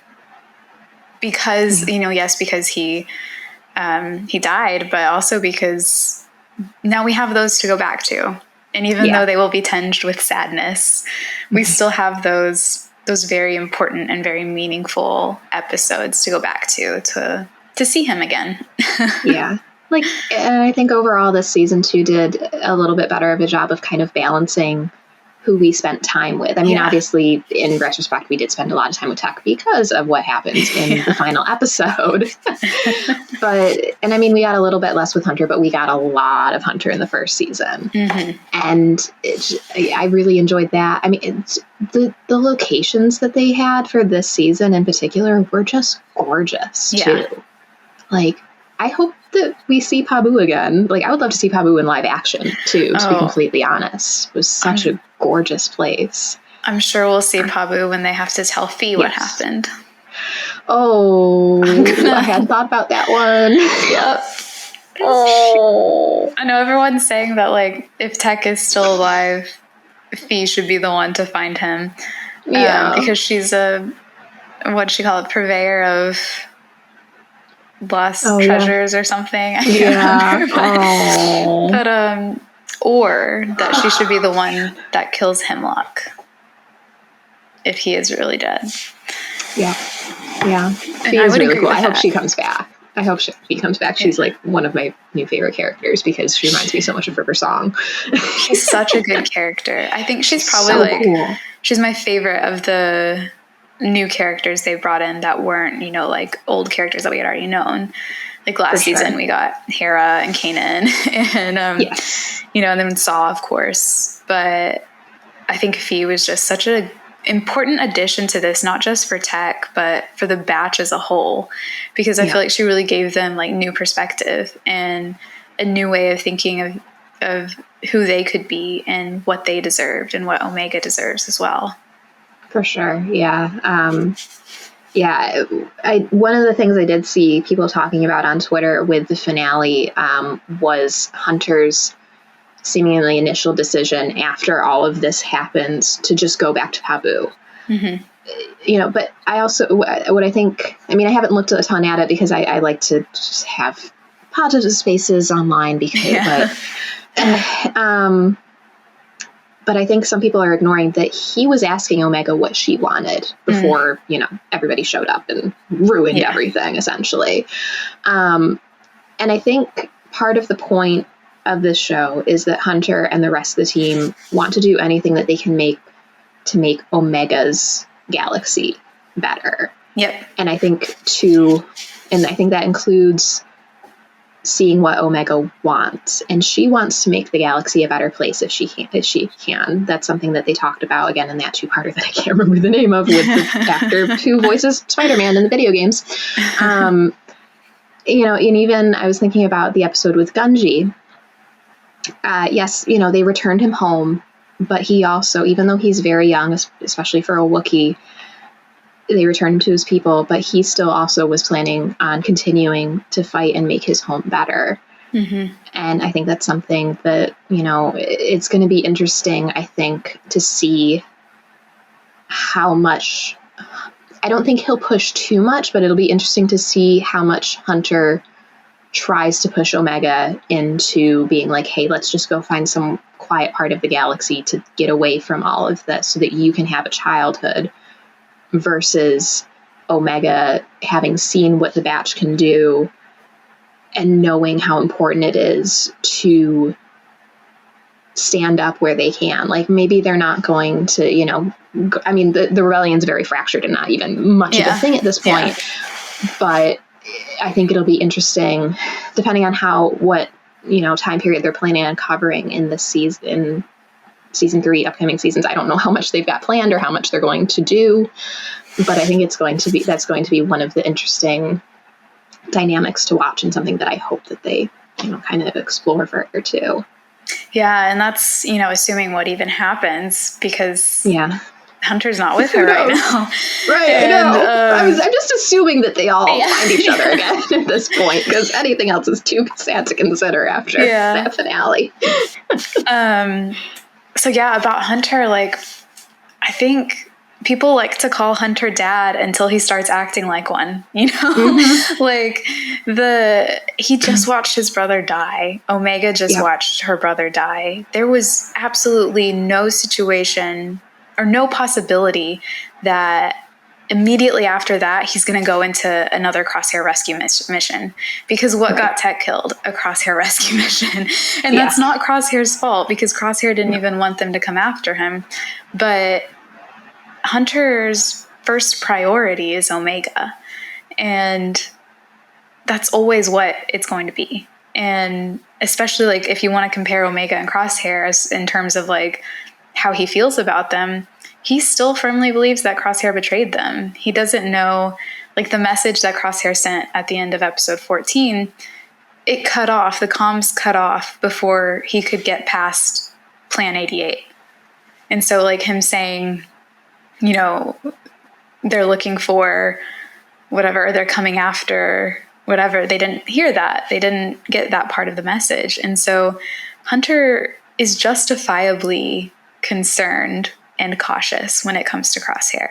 because, because he died, but also because now we have those to go back to. And even though they will be tinged with sadness, we still have those very important and very meaningful episodes to go back to see him again. Yeah. Like, and I think overall this season 2 did a little bit better of a job of kind of balancing who we spent time with. I mean, obviously, in retrospect, we did spend a lot of time with Tuck because of what happens in the final episode. And I mean, we got a little bit less with Hunter, but we got a lot of Hunter in the first season. And I really enjoyed that. I mean, the locations that they had for this season in particular were just gorgeous, too. Like, I hope that we see Pabu again. Like, I would love to see Pabu in live action, too, to be completely honest. It was such a gorgeous place. I'm sure we'll see Pabu when they have to tell Fee what happened. Oh, I hadn't thought about that one. Yep. Oh. I know everyone's saying that, like, if Tech is still alive, Fee should be the one to find him. Because she's what'd she call it, purveyor of lost treasures or something. I can't remember. But or that she should be the one that kills Hemlock if he is really dead. Yeah. She is really cool. I hope she comes back. She comes back. She's like one of my new favorite characters because she reminds me so much of River Song. She's such a good character. I think she's probably cool. She's my favorite of the new characters they brought in that weren't, like old characters that we had already known. Like last season, we got Hera and Kanan, and yes. you know, and then Saw, of course. But I think Fee was just such an important addition to this, not just for Tech, but for the batch as a whole, because I feel like she really gave them like new perspective and a new way of thinking of who they could be and what they deserved and what Omega deserves as well. For sure. Yeah. One of the things I did see people talking about on Twitter with the finale was Hunter's seemingly initial decision after all of this happens to just go back to Pabu. Mm-hmm. You know, but I also, what I think, I mean, I haven't looked a ton at it because I like to just have positive spaces online because, but I think some people are ignoring that he was asking Omega what she wanted before, you know, everybody showed up and ruined everything, essentially. And I think part of the point of this show is that Hunter and the rest of the team want to do anything that they can make to make Omega's galaxy better. Yep. And I think that includes seeing what Omega wants, and she wants to make the galaxy a better place if she can. That's something that they talked about again in that two-parter that I can't remember the name of with the actor who voices Spider-Man in the video games. You know, and even I was thinking about the episode with Gunji. Yes, you know, they returned him home, but he also, even though he's very young, especially for a Wookiee, they returned him to his people, but he still also was planning on continuing to fight and make his home better. Mm-hmm. And I think that's something that, you know, it's going to be interesting, I think, to see how much, I don't think he'll push too much, but it'll be interesting to see how much Hunter tries to push Omega into being like, hey, let's just go find some quiet part of the galaxy to get away from all of this so that you can have a childhood, versus Omega having seen what the batch can do and knowing how important it is to stand up where they can. Like, maybe they're not going to, you know, I mean, the rebellion's very fractured and not even much of a thing at this point. But I think it'll be interesting, depending on what, you know, time period they're planning on covering in this season, season 3, upcoming seasons. I don't know how much they've got planned or how much they're going to do, but I think that's going to be one of the interesting dynamics to watch, and something that I hope that they, you know, kind of explore further too. Yeah. And that's, you know, assuming what even happens, because Hunter's not with her right now. Right. And, I know. I'm just assuming that they all find each other again at this point, because anything else is too sad to consider after that finale. So about Hunter, like, I think people like to call Hunter dad until he starts acting like one, you know? Mm-hmm. Like, he just watched his brother die. Omega just watched her brother die. There was absolutely no situation or no possibility that immediately after that, he's going to go into another Crosshair rescue mission, because what got Tech killed? A Crosshair rescue mission. And that's not Crosshair's fault, because Crosshair didn't even want them to come after him. But Hunter's first priority is Omega. And that's always what it's going to be. And especially, like, if you want to compare Omega and Crosshair in terms of, like, how he feels about them, he still firmly believes that Crosshair betrayed them. He doesn't know, like, the message that Crosshair sent at the end of episode 14, it cut off, the comms cut off before he could get past Plan 88. And so, like, him saying, you know, they're looking for whatever, they're coming after whatever, they didn't hear that. They didn't get that part of the message. And so Hunter is justifiably concerned and cautious when it comes to Crosshair.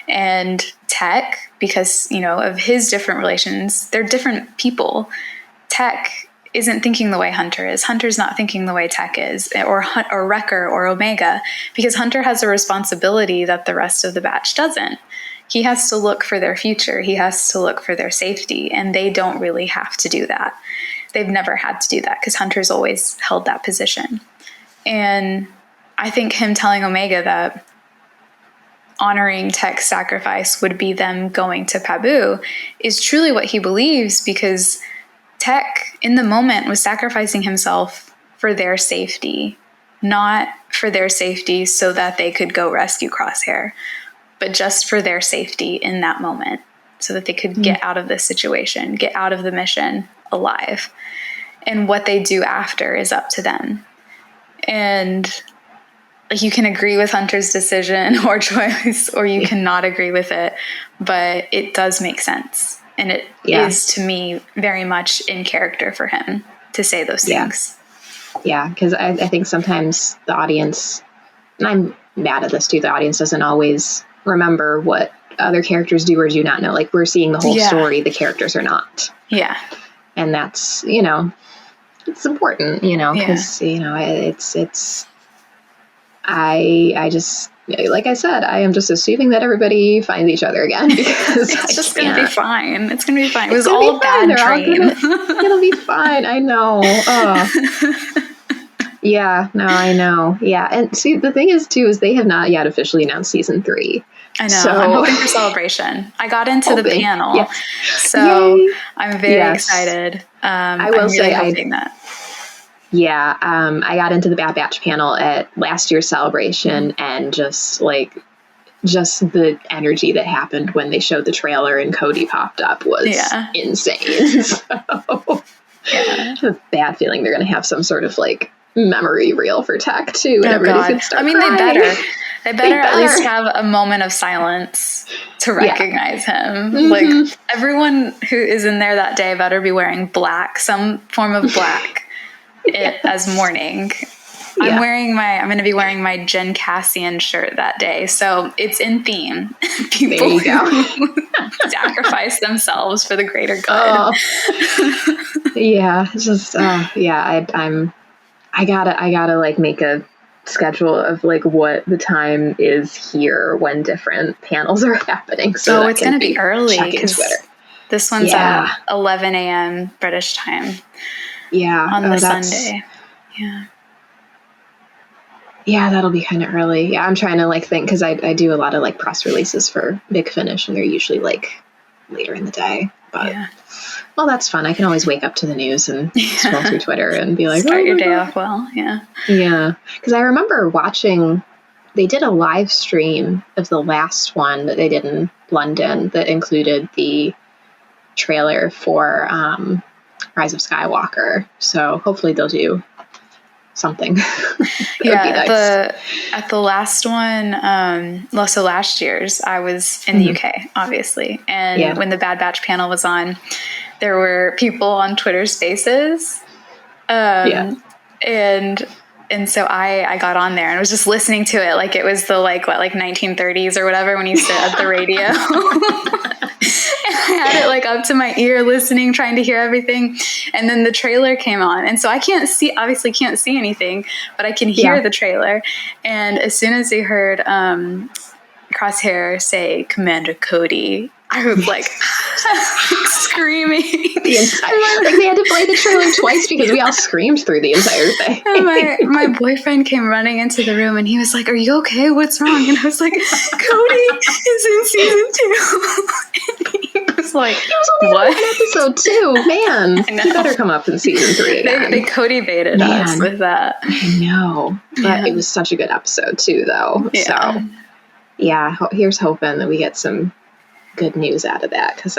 And Tech, because, you know, of his different relations, they're different people. Tech isn't thinking the way Hunter is. Hunter's not thinking the way Tech is, or Wrecker or Omega, because Hunter has a responsibility that the rest of the batch doesn't. He has to look for their future. He has to look for their safety, and they don't really have to do that. They've never had to do that, because Hunter's always held that position. And I think him telling Omega that honoring Tech's sacrifice would be them going to Pabu is truly what he believes, because Tech in the moment was sacrificing himself for their safety, not for their safety so that they could go rescue Crosshair, but just for their safety in that moment so that they could get out of this situation, get out of the mission alive. And what they do after is up to them. And you can agree with Hunter's decision or choice, or you cannot agree with it, but it does make sense. And it is, to me, very much in character for him to say those things. Yeah, because I think sometimes the audience, and I'm mad at this too, the audience doesn't always remember what other characters do or do not know. Like, we're seeing the whole story, the characters are not. Yeah. And that's, it's important, because, I just, like I said, I am just assuming that everybody finds each other again, because it's just going to be fine. It's going to be fine. It was all a bad dream. It'll be fine. I know. Yeah, no, I know. Yeah. And see, the thing is too, is they have not yet officially announced season 3. I know. So, I'm hoping for celebration. I got into the panel, so yay. I'm very excited. I will say hoping that. Yeah, I got into the Bad Batch panel at last year's celebration, and just the energy that happened when they showed the trailer and Cody popped up was insane. So, I have a bad feeling they're going to have some sort of memory reel for Tech too, and everybody's going to start crying. They better at least have a moment of silence to recognize him. Mm-hmm. Everyone who is in there that day better be wearing black, some form of black. As mourning. I'm going to be wearing my Jen Cassian shirt that day, so it's in theme. People who sacrifice themselves for the greater good. It's just I gotta make a schedule of what the time is here when different panels are happening. So it's going to be early because this one's at 11 a.m. British time. Yeah. On the Sunday. Yeah. Yeah, that'll be kind of early. Yeah, I'm trying to think, because I do a lot of press releases for Big Finish, and they're usually later in the day. But well, that's fun. I can always wake up to the news and scroll through Twitter and be like, start your day off well. Yeah. Yeah. Because I remember watching, they did a live stream of the last one that they did in London that included the trailer for Rise of Skywalker. So hopefully they'll do something. At the last one, so last year's, I was in the UK, obviously. And when the Bad Batch panel was on, there were people on Twitter Spaces. And so I got on there and was just listening to it like it was the 1930s or whatever, when you sit at the radio. And I had it up to my ear, listening, trying to hear everything. And then the trailer came on. And so I obviously can't see anything, but I can hear the trailer. And as soon as they heard Crosshair say Commander Cody, I was screaming. The entire, they had to play the trailer twice because we all screamed through the entire thing. And my boyfriend came running into the room and he was like, "Are you okay? What's wrong?" And I was like, "Cody is in season 2." And he was like, "He was only in one episode 2, man. He better come up in season 3 again." They Cody baited us with that. I know, but it was such a good episode too, though. Yeah. So yeah, here's hoping that we get some good news out of that, because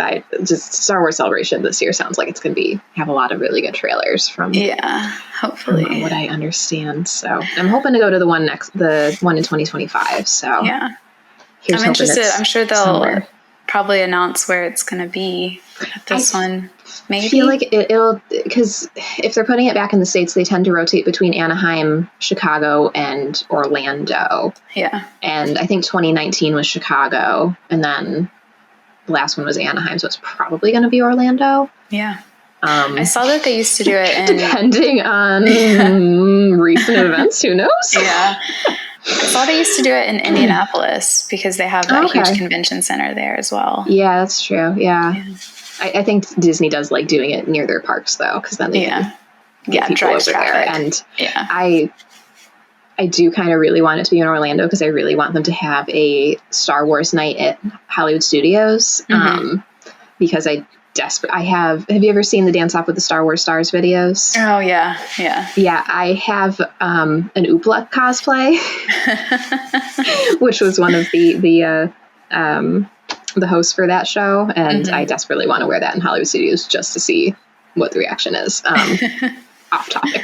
Star Wars Celebration this year sounds like it's going to have a lot of really good trailers from hopefully from what I understand. So I'm hoping to go to the one in 2025. So I'm interested. I'm sure they'll probably announce where it's going to be at this one. Maybe. I feel like it'll, because if they're putting it back in the States, they tend to rotate between Anaheim, Chicago, and Orlando. Yeah. And I think 2019 was Chicago, and then the last one was Anaheim, so it's probably going to be Orlando. Yeah. I saw that they used to do it in... Depending on recent events, who knows? Yeah. I saw they used to do it in Indianapolis because they have that huge convention center there as well. Yeah, that's true. Yeah. I think Disney does like doing it near their parks, though, because then they can get people over there. And I do kind of really want it to be in Orlando, because I really want them to have a Star Wars night at Hollywood Studios, because desperate. Have you ever seen the Dance Off with the Star Wars Stars videos? Oh, yeah. Yeah, I have an Oopla cosplay, which was one of the hosts for that show, and I desperately want to wear that in Hollywood Studios just to see what the reaction is. Off topic.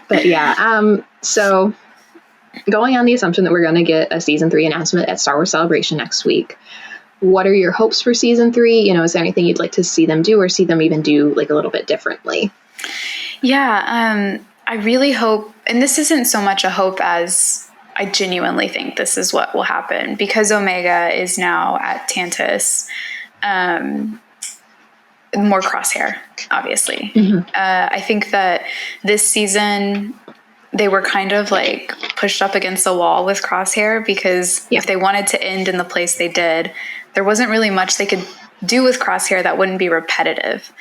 But yeah, so going on the assumption that we're going to get a season 3 announcement at Star Wars Celebration next week, what are your hopes for season 3? You know, is there anything you'd like to see them do, or see them even do like a little bit differently? Yeah, I really hope, and this isn't so much a hope as I genuinely think this is what will happen, because Omega is now at Tantus. More Crosshair, obviously. I think that this season they were kind of like pushed up against the wall with Crosshair, because if they wanted to end in the place they did, there wasn't really much they could do with Crosshair that wouldn't be repetitive.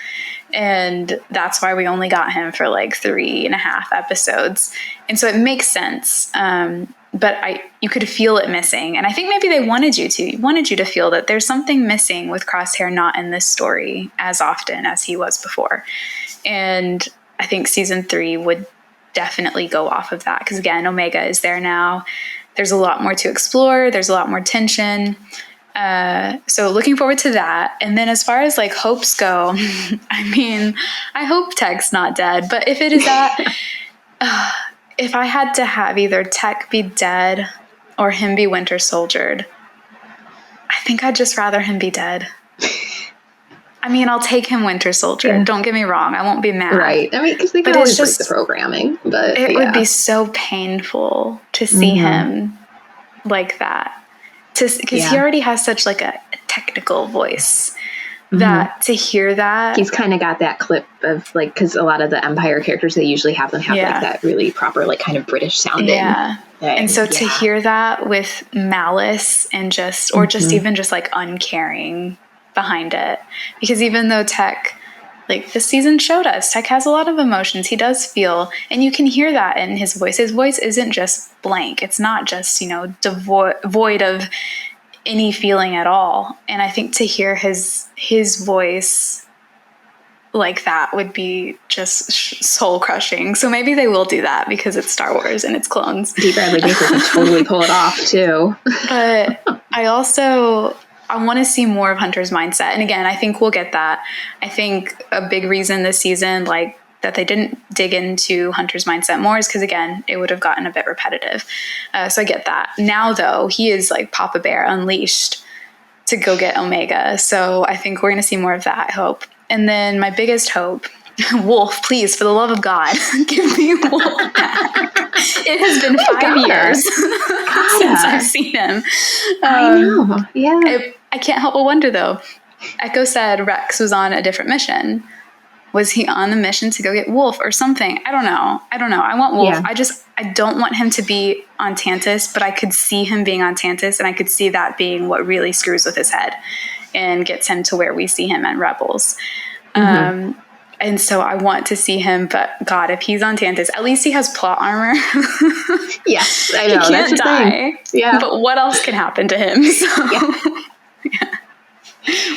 And that's why we only got him for like 3.5 episodes. And so it makes sense. But you could feel it missing. And I think maybe they wanted you to feel that there's something missing with Crosshair not in this story as often as he was before. And I think season 3 would definitely go off of that. Because again, Omega is there now. There's a lot more to explore. There's a lot more tension. So looking forward to that. And then as far as like hopes go, I mean, I hope Tech's not dead. But if it is that... if I had to have either Tech be dead or him be Winter Soldiered, I think I'd just rather him be dead. I mean, I'll take him Winter Soldier. Yeah. Don't get me wrong. I won't be mad. Right. I mean, because they can always break the programming. But it would be so painful to see him like that. Because he already has such like a technical voice. That to hear that, he's kind of got that clip of like, because a lot of the Empire characters, they usually have like that really proper like kind of British sounding thing. And so to hear that with malice and just even just like uncaring behind it, because even though Tech, like this season showed us, Tech has a lot of emotions. He does feel, and you can hear that in his voice. His voice isn't just blank. It's not just, devoid of any feeling at all. And I think to hear his voice like that would be just soul crushing. So maybe they will do that because it's Star Wars and it's clones. D. Bradley Baker can totally pull it off too. But I want to see more of Hunter's mindset. And again, I think we'll get that. I think a big reason this season, like, that they didn't dig into Hunter's mindset more is because, again, it would have gotten a bit repetitive. So I get that. Now, though, he is like Papa Bear unleashed to go get Omega. So I think we're going to see more of that, I hope. And then my biggest hope, Wolf, please, for the love of God, give me Wolf back. It has been 5 years since I've seen him. I know, yeah. I can't help but wonder, though. Echo said Rex was on a different mission. Was he on the mission to go get Wolf or something? I don't know. I want Wolf. Yeah. I don't want him to be on Tantus, but I could see him being on Tantus, and I could see that being what really screws with his head and gets him to where we see him at Rebels. And so I want to see him, but God, if he's on Tantus, at least he has plot armor. Yes, I know. He can't die. Yeah. But what else can happen to him? So, yeah.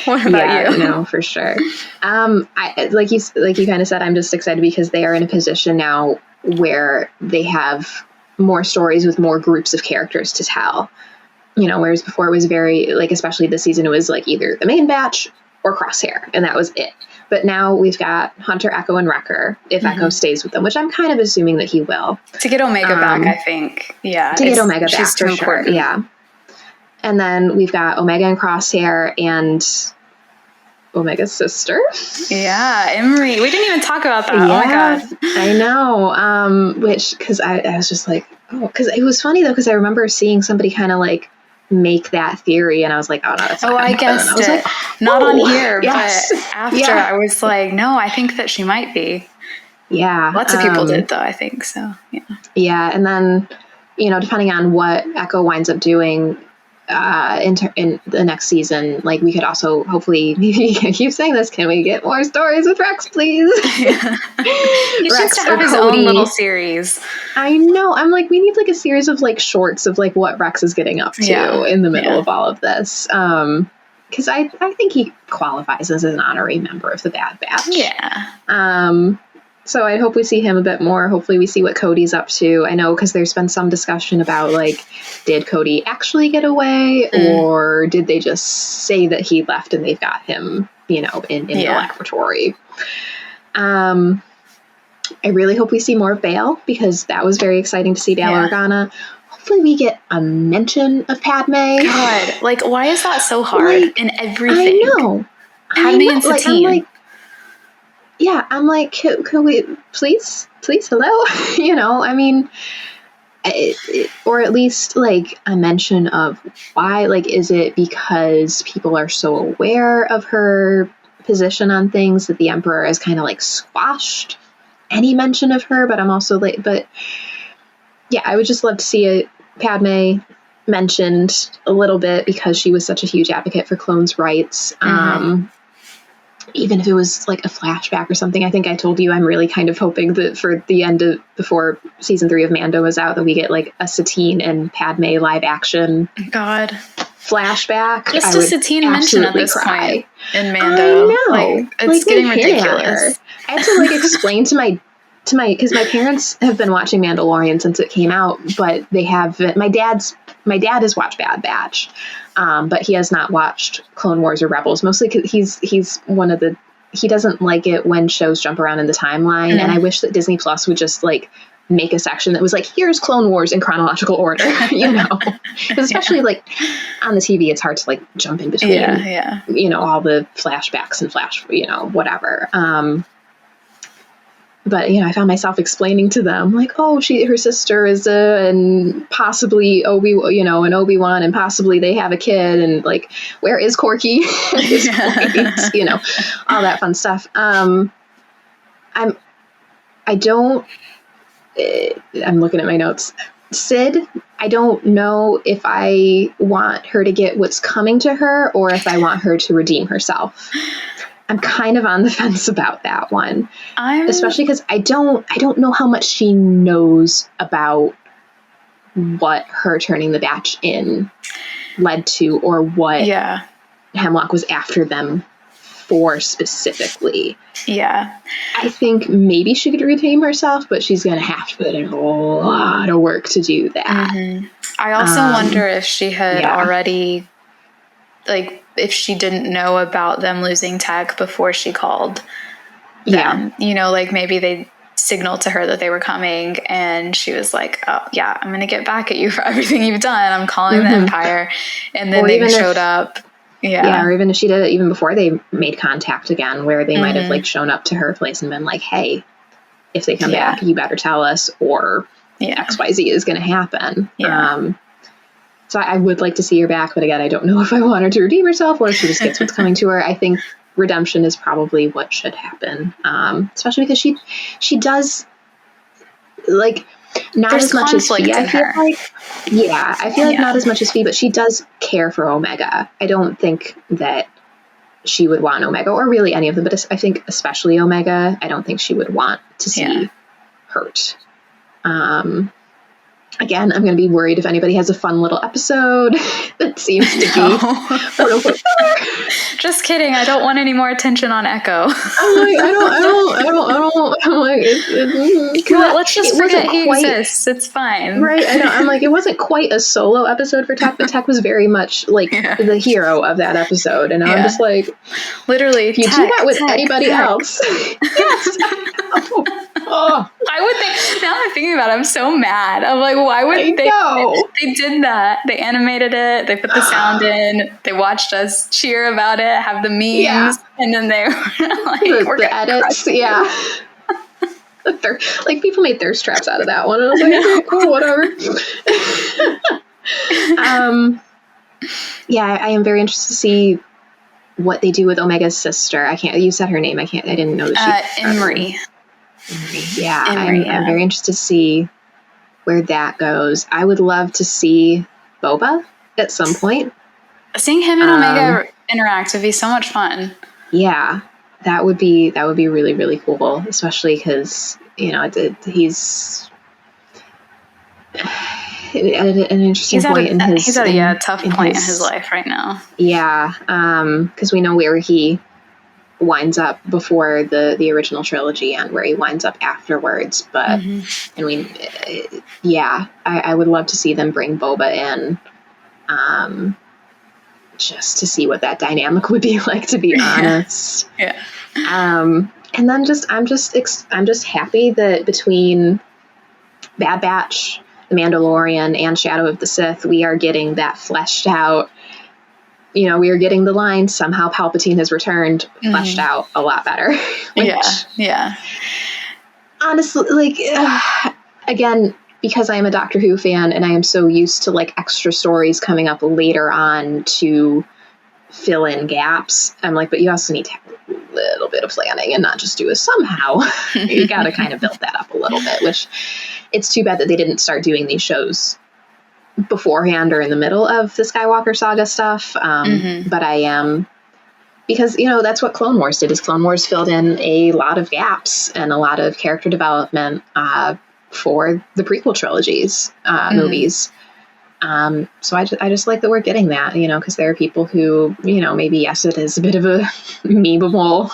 What about you? No, for sure. I like you kind of said, I'm just excited because they are in a position now where they have more stories with more groups of characters to tell. Whereas before it was very like, especially this season, it was like either the main batch or Crosshair, and that was it. But now we've got Hunter, Echo, and Wrecker, if Echo stays with them, which I'm kind of assuming that he will. To get Omega back, I think. Yeah. To get Omega back, she's too for important. Sure. Yeah. And then we've got Omega and Crosshair and Omega's sister. Yeah, Emery. We didn't even talk about that. Oh, my God. I know. Because I was just like, because it was funny, though, because I remember seeing somebody kind of like make that theory, and I was like, oh no, that's not I guessed it. Like, not on here, yes. But after I was like, no, I think that she might be. Yeah. Lots of people did, though, I think, so, yeah. Yeah, and then, depending on what Echo winds up doing in the next season, like, we could also hopefully, I keep saying this, can we get more stories with Rex, please? Yeah. He should have his own little series. I know. I'm like, we need like a series of like shorts of like what Rex is getting up to in the middle of all of this. because I think he qualifies as an honorary member of the Bad Batch. Yeah. So I hope we see him a bit more. Hopefully we see what Cody's up to. I know because there's been some discussion about, like, did Cody actually get away, or did they just say that he left and they've got him, in the laboratory? I really hope we see more of Bail, because that was very exciting to see Bail Organa. Hopefully we get a mention of Padme. God, like, why is that so hard in everything? I know. Padme and Satine. I'm like, could we please, hello? I mean, or at least, like, a mention of why. Like, is it because people are so aware of her position on things that the Emperor has kind of, like, squashed any mention of her? But I'm also like, I would just love to see Padme mentioned a little bit, because she was such a huge advocate for clones' rights. Even if it was like a flashback or something. I think I told you I'm really kind of hoping that for the end of, before season 3 of Mando is out, that we get like a Satine and Padme live action flashback. Just a Satine mention at this point in Mando. I know. Like, it's getting ridiculous. I had to like explain to my because my parents have been watching Mandalorian since it came out, but they have my dad has watched Bad Batch, but he has not watched Clone Wars or Rebels, mostly because he's one of the, he doesn't like it when shows jump around in the timeline, and I wish that Disney Plus would just like make a section that was like, here's Clone Wars in chronological order, because especially like on the TV, it's hard to like jump in between, all the flashbacks and whatever. But, I found myself explaining to them, like, oh, her sister is and possibly an Obi-Wan, and possibly they have a kid, and, like, where is Corky? All that fun stuff. I'm looking at my notes. Sid, I don't know if I want her to get what's coming to her, or if I want her to redeem herself. I'm kind of on the fence about that one, especially because I don't know how much she knows about what her turning the batch in led to, or what Hemlock was after them for specifically. Yeah. I think maybe she could redeem herself, but she's going to have to put in a lot of work to do that. Mm-hmm. I also wonder if she had already, like, if she didn't know about them losing tech before she called them. Like maybe they signaled to her that they were coming, and she was like, oh yeah, I'm going to get back at you for everything you've done. I'm calling the Empire. And then they showed up. Yeah. Or even if she did it even before they made contact again, where they might have like shown up to her place and been like, hey, if they come back, you better tell us, or XYZ is going to happen. So I would like to see her back, but again, I don't know if I want her to redeem herself, or if she just gets what's coming to her. I think redemption is probably what should happen, especially because she does, like, not as much as Fee, I feel like. Yeah, I feel like not as much as Fee, but she does care for Omega. I don't think that she would want Omega, or really any of them, but I think especially Omega, I don't think she would want to see hurt. Again, I'm going to be worried if anybody has a fun little episode that seems to be Just kidding. I don't want any more attention on Echo. I'm like, I don't. I'm like, let's just forget he exists. It's fine. Right. I'm like, it wasn't quite a solo episode for Tech, but Tech was very much like the hero of that episode. And I'm just like, literally, if you do that with anybody else. Yes. I would think, now I'm thinking about it, I'm so mad. I'm like, why would they did that? They animated it, they put the sound in, they watched us cheer about it, have the memes, and then they were like, the edits, like, people made thirst traps out of that one, and I was like, okay, cool, whatever. I am very interested to see what they do with Omega's sister. You said her name, I didn't know that she Emery. I'm very interested to see where that goes. I would love to see Boba at some point. Seeing him and Omega interact would be so much fun. Yeah, that would be really, really cool, especially because he's an interesting point in his. He's at a tough point in his life right now. Yeah, because we know where he winds up before the original trilogy and where he winds up afterwards. But and I would love to see them bring Boba in, just to see what that dynamic would be like. To be honest, yeah. And then I'm just happy that between Bad Batch, The Mandalorian, and Shadow of the Sith, we are getting that fleshed out. We are getting the line, somehow Palpatine has returned, fleshed out a lot better. Yeah. Honestly, again, because I am a Doctor Who fan and I am so used to extra stories coming up later on to fill in gaps, I'm like, but you also need to have a little bit of planning and not just do a somehow. You got to kind of build that up a little bit, which it's too bad that they didn't start doing these shows beforehand or in the middle of the Skywalker saga stuff. But I am, because, that's what Clone Wars did, is Clone Wars filled in a lot of gaps and a lot of character development for the prequel trilogies, movies. So I just like that we're getting that, because there are people who, maybe, yes, it is a bit of a memeable,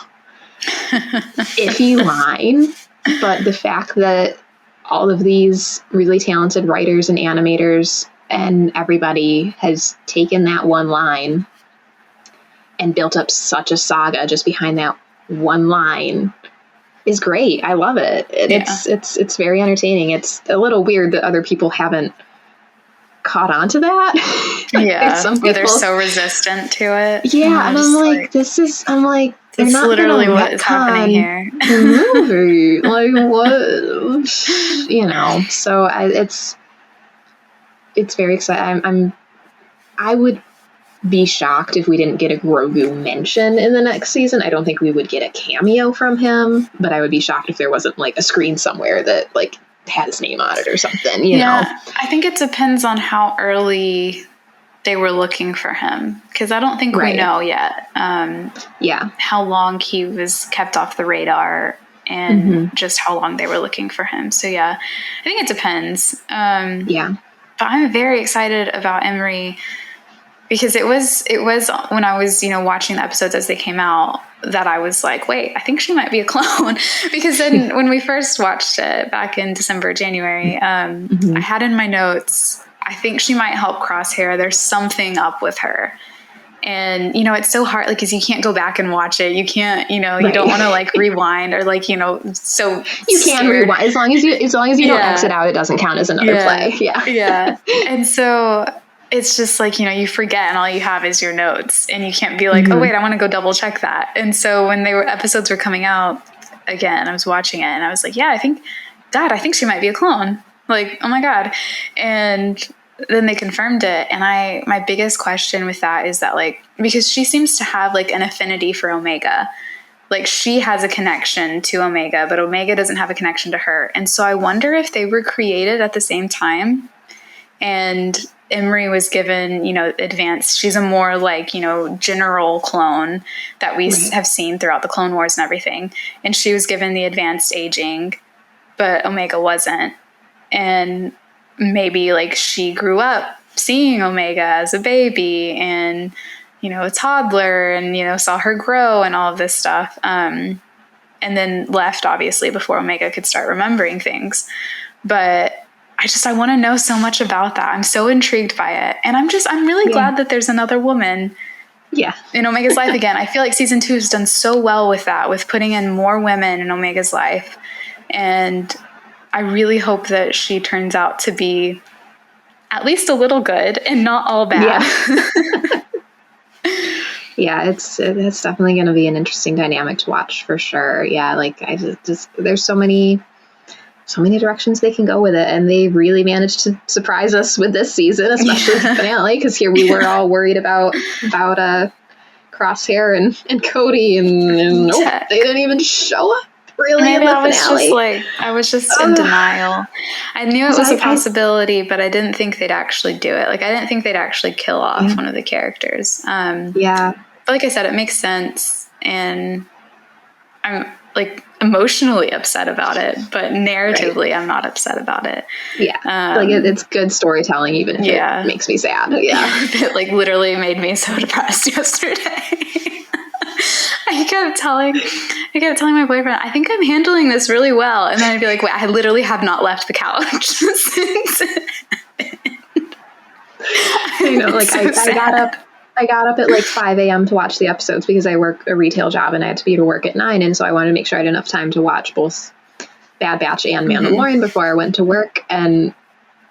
iffy line, but the fact that all of these really talented writers and animators and everybody has taken that one line and built up such a saga just behind that one line is great. I love it. It's very entertaining. It's a little weird that other people haven't caught on to that. Some people, they're so resistant to it. Yeah, and I'm like, they're not literally what is happening here. The movie, what? So it's very exciting. I would be shocked if we didn't get a Grogu mention in the next season. I don't think we would get a cameo from him, but I would be shocked if there wasn't a screen somewhere that had his name on it or something. You know, I think it depends on how early they were looking for him, because I don't think we know yet. How long he was kept off the radar and just how long they were looking for him. So I think it depends. But I'm very excited about Emery, because it was when I was, watching the episodes as they came out that I was like, wait, I think she might be a clone. Because then when we first watched it back in December, January, I had in my notes, I think she might help Crosshair. There's something up with her. And, it's so hard, because you can't go back and watch it. You can't, you don't want to rewind or so you can rewind as long as you don't exit out. It doesn't count as another play. Yeah. And so it's just you forget and all you have is your notes, and you can't be like, oh wait, I want to go double check that. And so when episodes were coming out again, I was watching it and I was like, I think she might be a clone. Oh my God. And then they confirmed it. And my biggest question with that is that because she seems to have an affinity for Omega, she has a connection to Omega, but Omega doesn't have a connection to her. And so I wonder if they were created at the same time, and Emery was given, advanced. She's a more general clone that we have seen throughout the Clone Wars and everything. And she was given the advanced aging, but Omega wasn't. And maybe she grew up seeing Omega as a baby and, a toddler, and, saw her grow and all of this stuff. And then left, obviously, before Omega could start remembering things. But I want to know so much about that. I'm so intrigued by it. And I'm really glad that there's another woman in Omega's life again. I feel like season 2 has done so well with that, with putting in more women in Omega's life. And I really hope that she turns out to be at least a little good and not all bad. It's definitely going to be an interesting dynamic to watch for sure. I just there's so many directions they can go with it, and they really managed to surprise us with this season, especially the finale, because here we were all worried about Crosshair and Cody, and nope, they didn't even show up really in the finale. I was just in denial. I knew it was a possibility, but I didn't think they'd actually do it. I didn't think they'd actually kill off one of the characters. But like I said, it makes sense, and I'm like emotionally upset about it, but narratively I'm not upset about it. Yeah. Like it's good storytelling, even if it makes me sad. Yeah. It like literally made me so depressed yesterday. I kept telling my boyfriend, I think I'm handling this really well. And then I'd be like, wait, I literally have not left the couch since. I know, like I got up at like 5 a.m. to watch the episodes because I work a retail job and I had to be to work at 9. And so I wanted to make sure I had enough time to watch both Bad Batch and Mandalorian before I went to work. And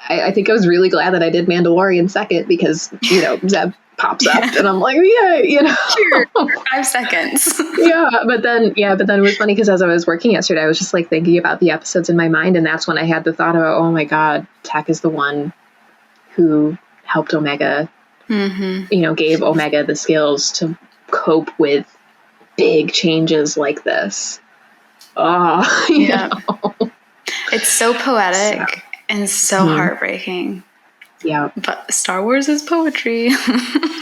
I think I was really glad that I did Mandalorian second because, you know, Zeb pops up and I'm like, yeah, you know. Sure, for 5 seconds. But then it was funny because as I was working yesterday, I was just like thinking about the episodes in my mind. And that's when I had the thought about, oh my God, Tech is the one who helped Omega, you know, gave Omega the skills to cope with big changes like this. Oh, you know. It's so poetic and so heartbreaking. Yeah. But Star Wars is poetry.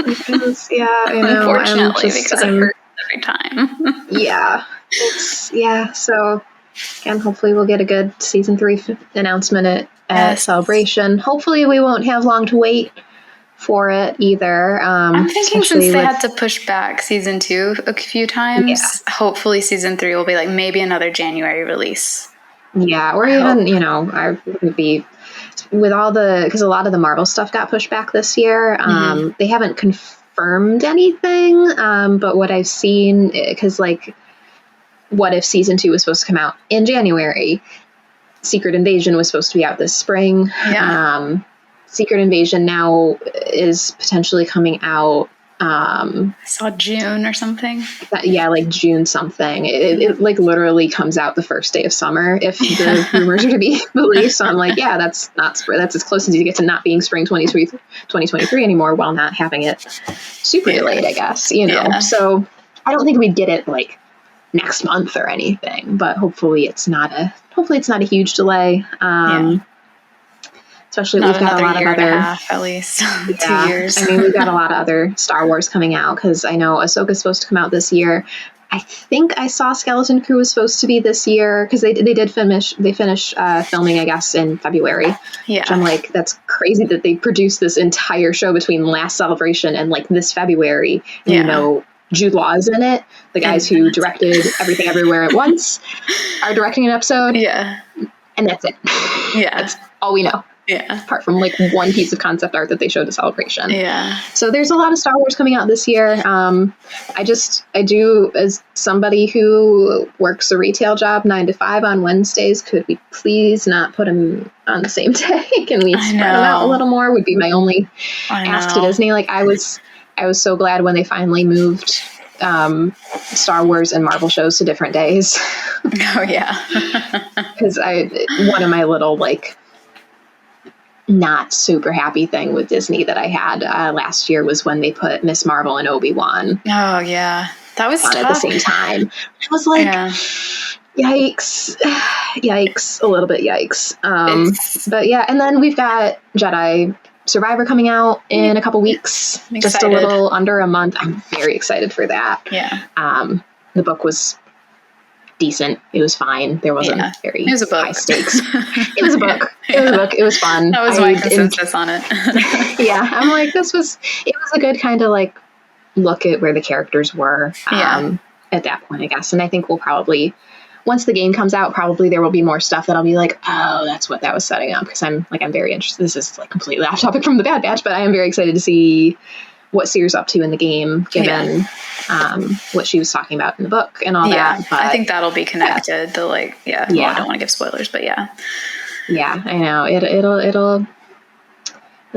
Because, I know. Unfortunately, because it hurts every time. So, again, hopefully we'll get a good season 3 announcement at Celebration. Hopefully we won't have long to wait for it either. I'm thinking since they had to push back season 2 a few times, hopefully season 3 will be like maybe another January release. Yeah, or even, you know, I would be with all because a lot of the Marvel stuff got pushed back this year. They haven't confirmed anything, but what I've seen, because like, what if season 2 was supposed to come out in January? Secret Invasion was supposed to be out this spring. Secret Invasion now is potentially coming out. I saw June or something. Like June something. It like literally comes out the first day of summer if the rumors are to be believed. So I'm like, that's as close as you get to not being spring 2023 anymore while not having it super delayed, I guess, you know. So I don't think we'd get it like next month or anything, but hopefully it's not a huge delay. Especially not we've got a lot of other, at least 2 years. I mean, we've got a lot of other Star Wars coming out because I know Ahsoka's supposed to come out this year. I think I saw Skeleton Crew was supposed to be this year because they did finish filming, I guess, in February. Yeah, which I'm like, that's crazy that they produced this entire show between last Celebration and like this February. And, you know, Jude Law is in it. The guys who directed Everything Everywhere at Once are directing an episode. Yeah, and that's it. Yeah, that's all we know. Yeah. Apart from like one piece of concept art that they showed at Celebration. Yeah. So there's a lot of Star Wars coming out this year. I do, as somebody who works a retail job 9 to 5 on Wednesdays, could we please not put them on the same day? Can we spread them out a little more? Would be my only ask to Disney. Like I was so glad when they finally moved Star Wars and Marvel shows to different days. Oh yeah. Because one of my little like not super happy thing with Disney that I had last year was when they put Miss Marvel and Obi-Wan. Oh yeah, that was tough. At the same time. I was like, yikes, a little bit yikes. But yeah, and then we've got Jedi Survivor coming out in a couple weeks, just a little under a month. I'm very excited for that. Yeah. The book was decent. It was fine. There wasn't very high stakes. It was a book. It was a book. It was fun. That was my consensus on it. Yeah. I'm like, it was a good kind of like look at where the characters were at that point, I guess. And I think we'll probably, once the game comes out, probably there will be more stuff that I'll be like, oh, that's what that was setting up. Because I'm very interested. This is like completely off topic from the Bad Batch, but I am very excited to see what Seer's up to in the game, given what she was talking about in the book and all that. But I think that'll be connected to like, well, I don't want to give spoilers, but yeah, I know it'll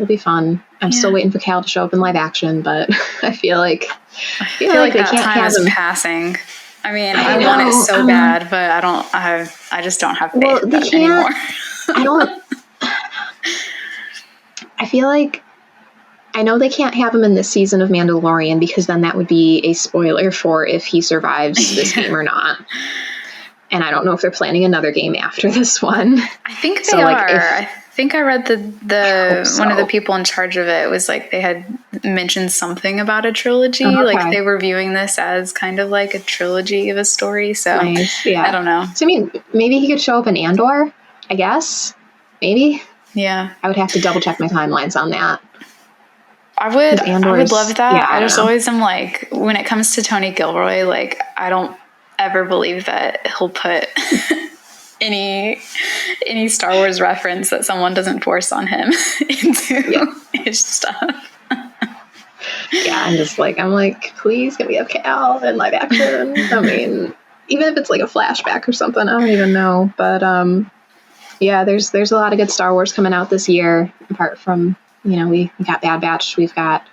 be fun. I'm still waiting for Cal to show up in live action, but I feel like they can't have him passing. I mean, I want it so bad, but I just don't have faith anymore. I feel like, I know they can't have him in this season of Mandalorian because then that would be a spoiler for if he survives this game or not. And I don't know if they're planning another game after this one. I think they are. think I read so. one of the people in charge of it was like they had mentioned something about a trilogy. Oh, okay. Like they were viewing this as kind of like a trilogy of a story. So Nice. Yeah. I don't know. So I mean, maybe he could show up in Andor, I guess. Maybe. Yeah. I would have to double check my timelines on that. I would love that. Yeah, I just always am like, when it comes to Tony Gilroy, like I don't ever believe that he'll put any Star Wars reference that someone doesn't force on him into his stuff. Yeah, I'm like, please can we have Cal in live action? I mean, even if it's like a flashback or something, I don't even know. But yeah, there's a lot of good Star Wars coming out this year. Apart from, we got Bad Batch, we've got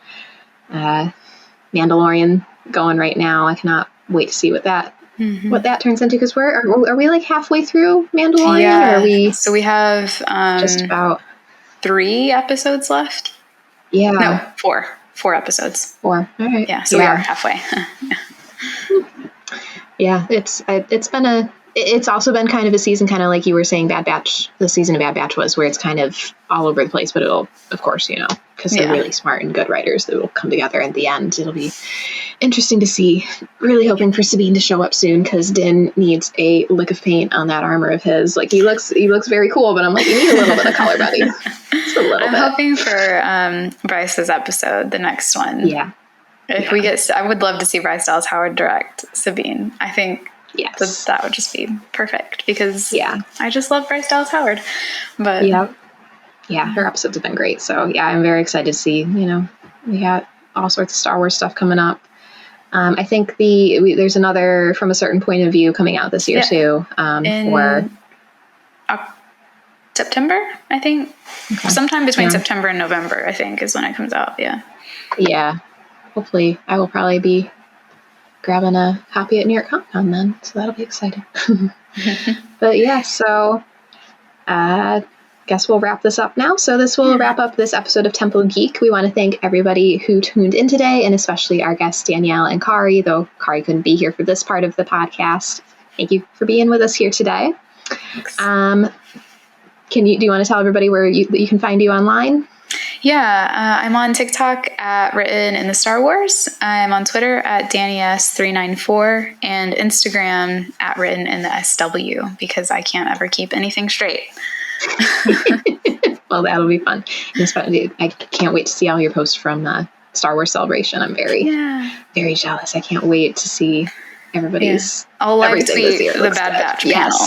Mandalorian going right now. I cannot wait to see what that turns into, because are we like halfway through Mandalorian? Yeah. Or are we? So we have just about 3 episodes left. Yeah. No, 4 episodes. 4. All right. Yeah. So we are halfway. Yeah, it's also been kind of a season, kind of like you were saying, Bad Batch, the season of Bad Batch was, where it's kind of all over the place, but it'll, of course, because they're really smart and good writers, that will come together at the end. It'll be interesting to see. Really hoping for Sabine to show up soon, because Din needs a lick of paint on that armor of his. Like, he looks very cool, but I'm like, you need a little bit of color, buddy. Just a little bit. I'm hoping for Bryce's episode, the next one. Yeah. I would love to see Bryce Dallas Howard direct Sabine. I think that would just be perfect, because I just love Bryce Dallas Howard. But yeah, her episodes have been great. So yeah, I'm very excited to see. We got all sorts of Star Wars stuff coming up. I think there's another From a Certain Point of View coming out this year too. For September, I think. Okay. Sometime between September and November, I think, is when it comes out. Yeah. Yeah. Hopefully, I will probably be grabbing a copy at New York Comic Con then, so that'll be exciting. But yeah, so guess we'll wrap this up now. So this will wrap up this episode of Temple of Geek. We want to thank everybody who tuned in today, and especially our guests Danielle and Kari, though Kari couldn't be here for this part of the podcast. Thank you for being with us here today. Thanks. Do you want to tell everybody where you can find you online? Yeah, I'm on TikTok at Written in the Star Wars. I'm on Twitter at DannyS394 and Instagram at Written in the SW, because I can't ever keep anything straight. Well, that'll be fun. I can't wait to see all your posts from Star Wars Celebration. I'm very jealous. I can't wait to see everybody's. I'll live everything tweet this year. the Bad Batch panel.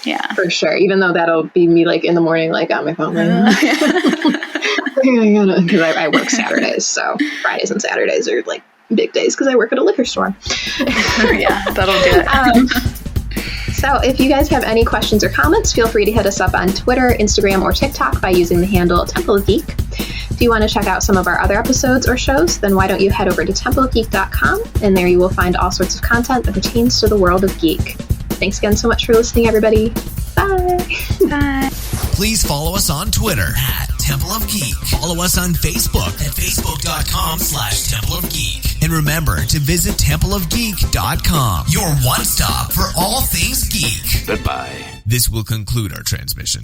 Yeah, for sure. Even though that'll be me like in the morning, like on my phone. Because I work Saturdays, so Fridays and Saturdays are like big days because I work at a liquor store. Yeah, that'll do it. So if you guys have any questions or comments, feel free to hit us up on Twitter, Instagram, or TikTok by using the handle Temple of Geek. If you want to check out some of our other episodes or shows, then why don't you head over to templeofgeek.com, and there you will find all sorts of content that pertains to the world of geek. Thanks again so much for listening, everybody. Bye. Bye. Please follow us on Twitter at Temple of Geek. Follow us on Facebook at facebook.com/Temple of Geek. And remember to visit templeofgeek.com, your one stop for all things geek. Goodbye. This will conclude our transmission.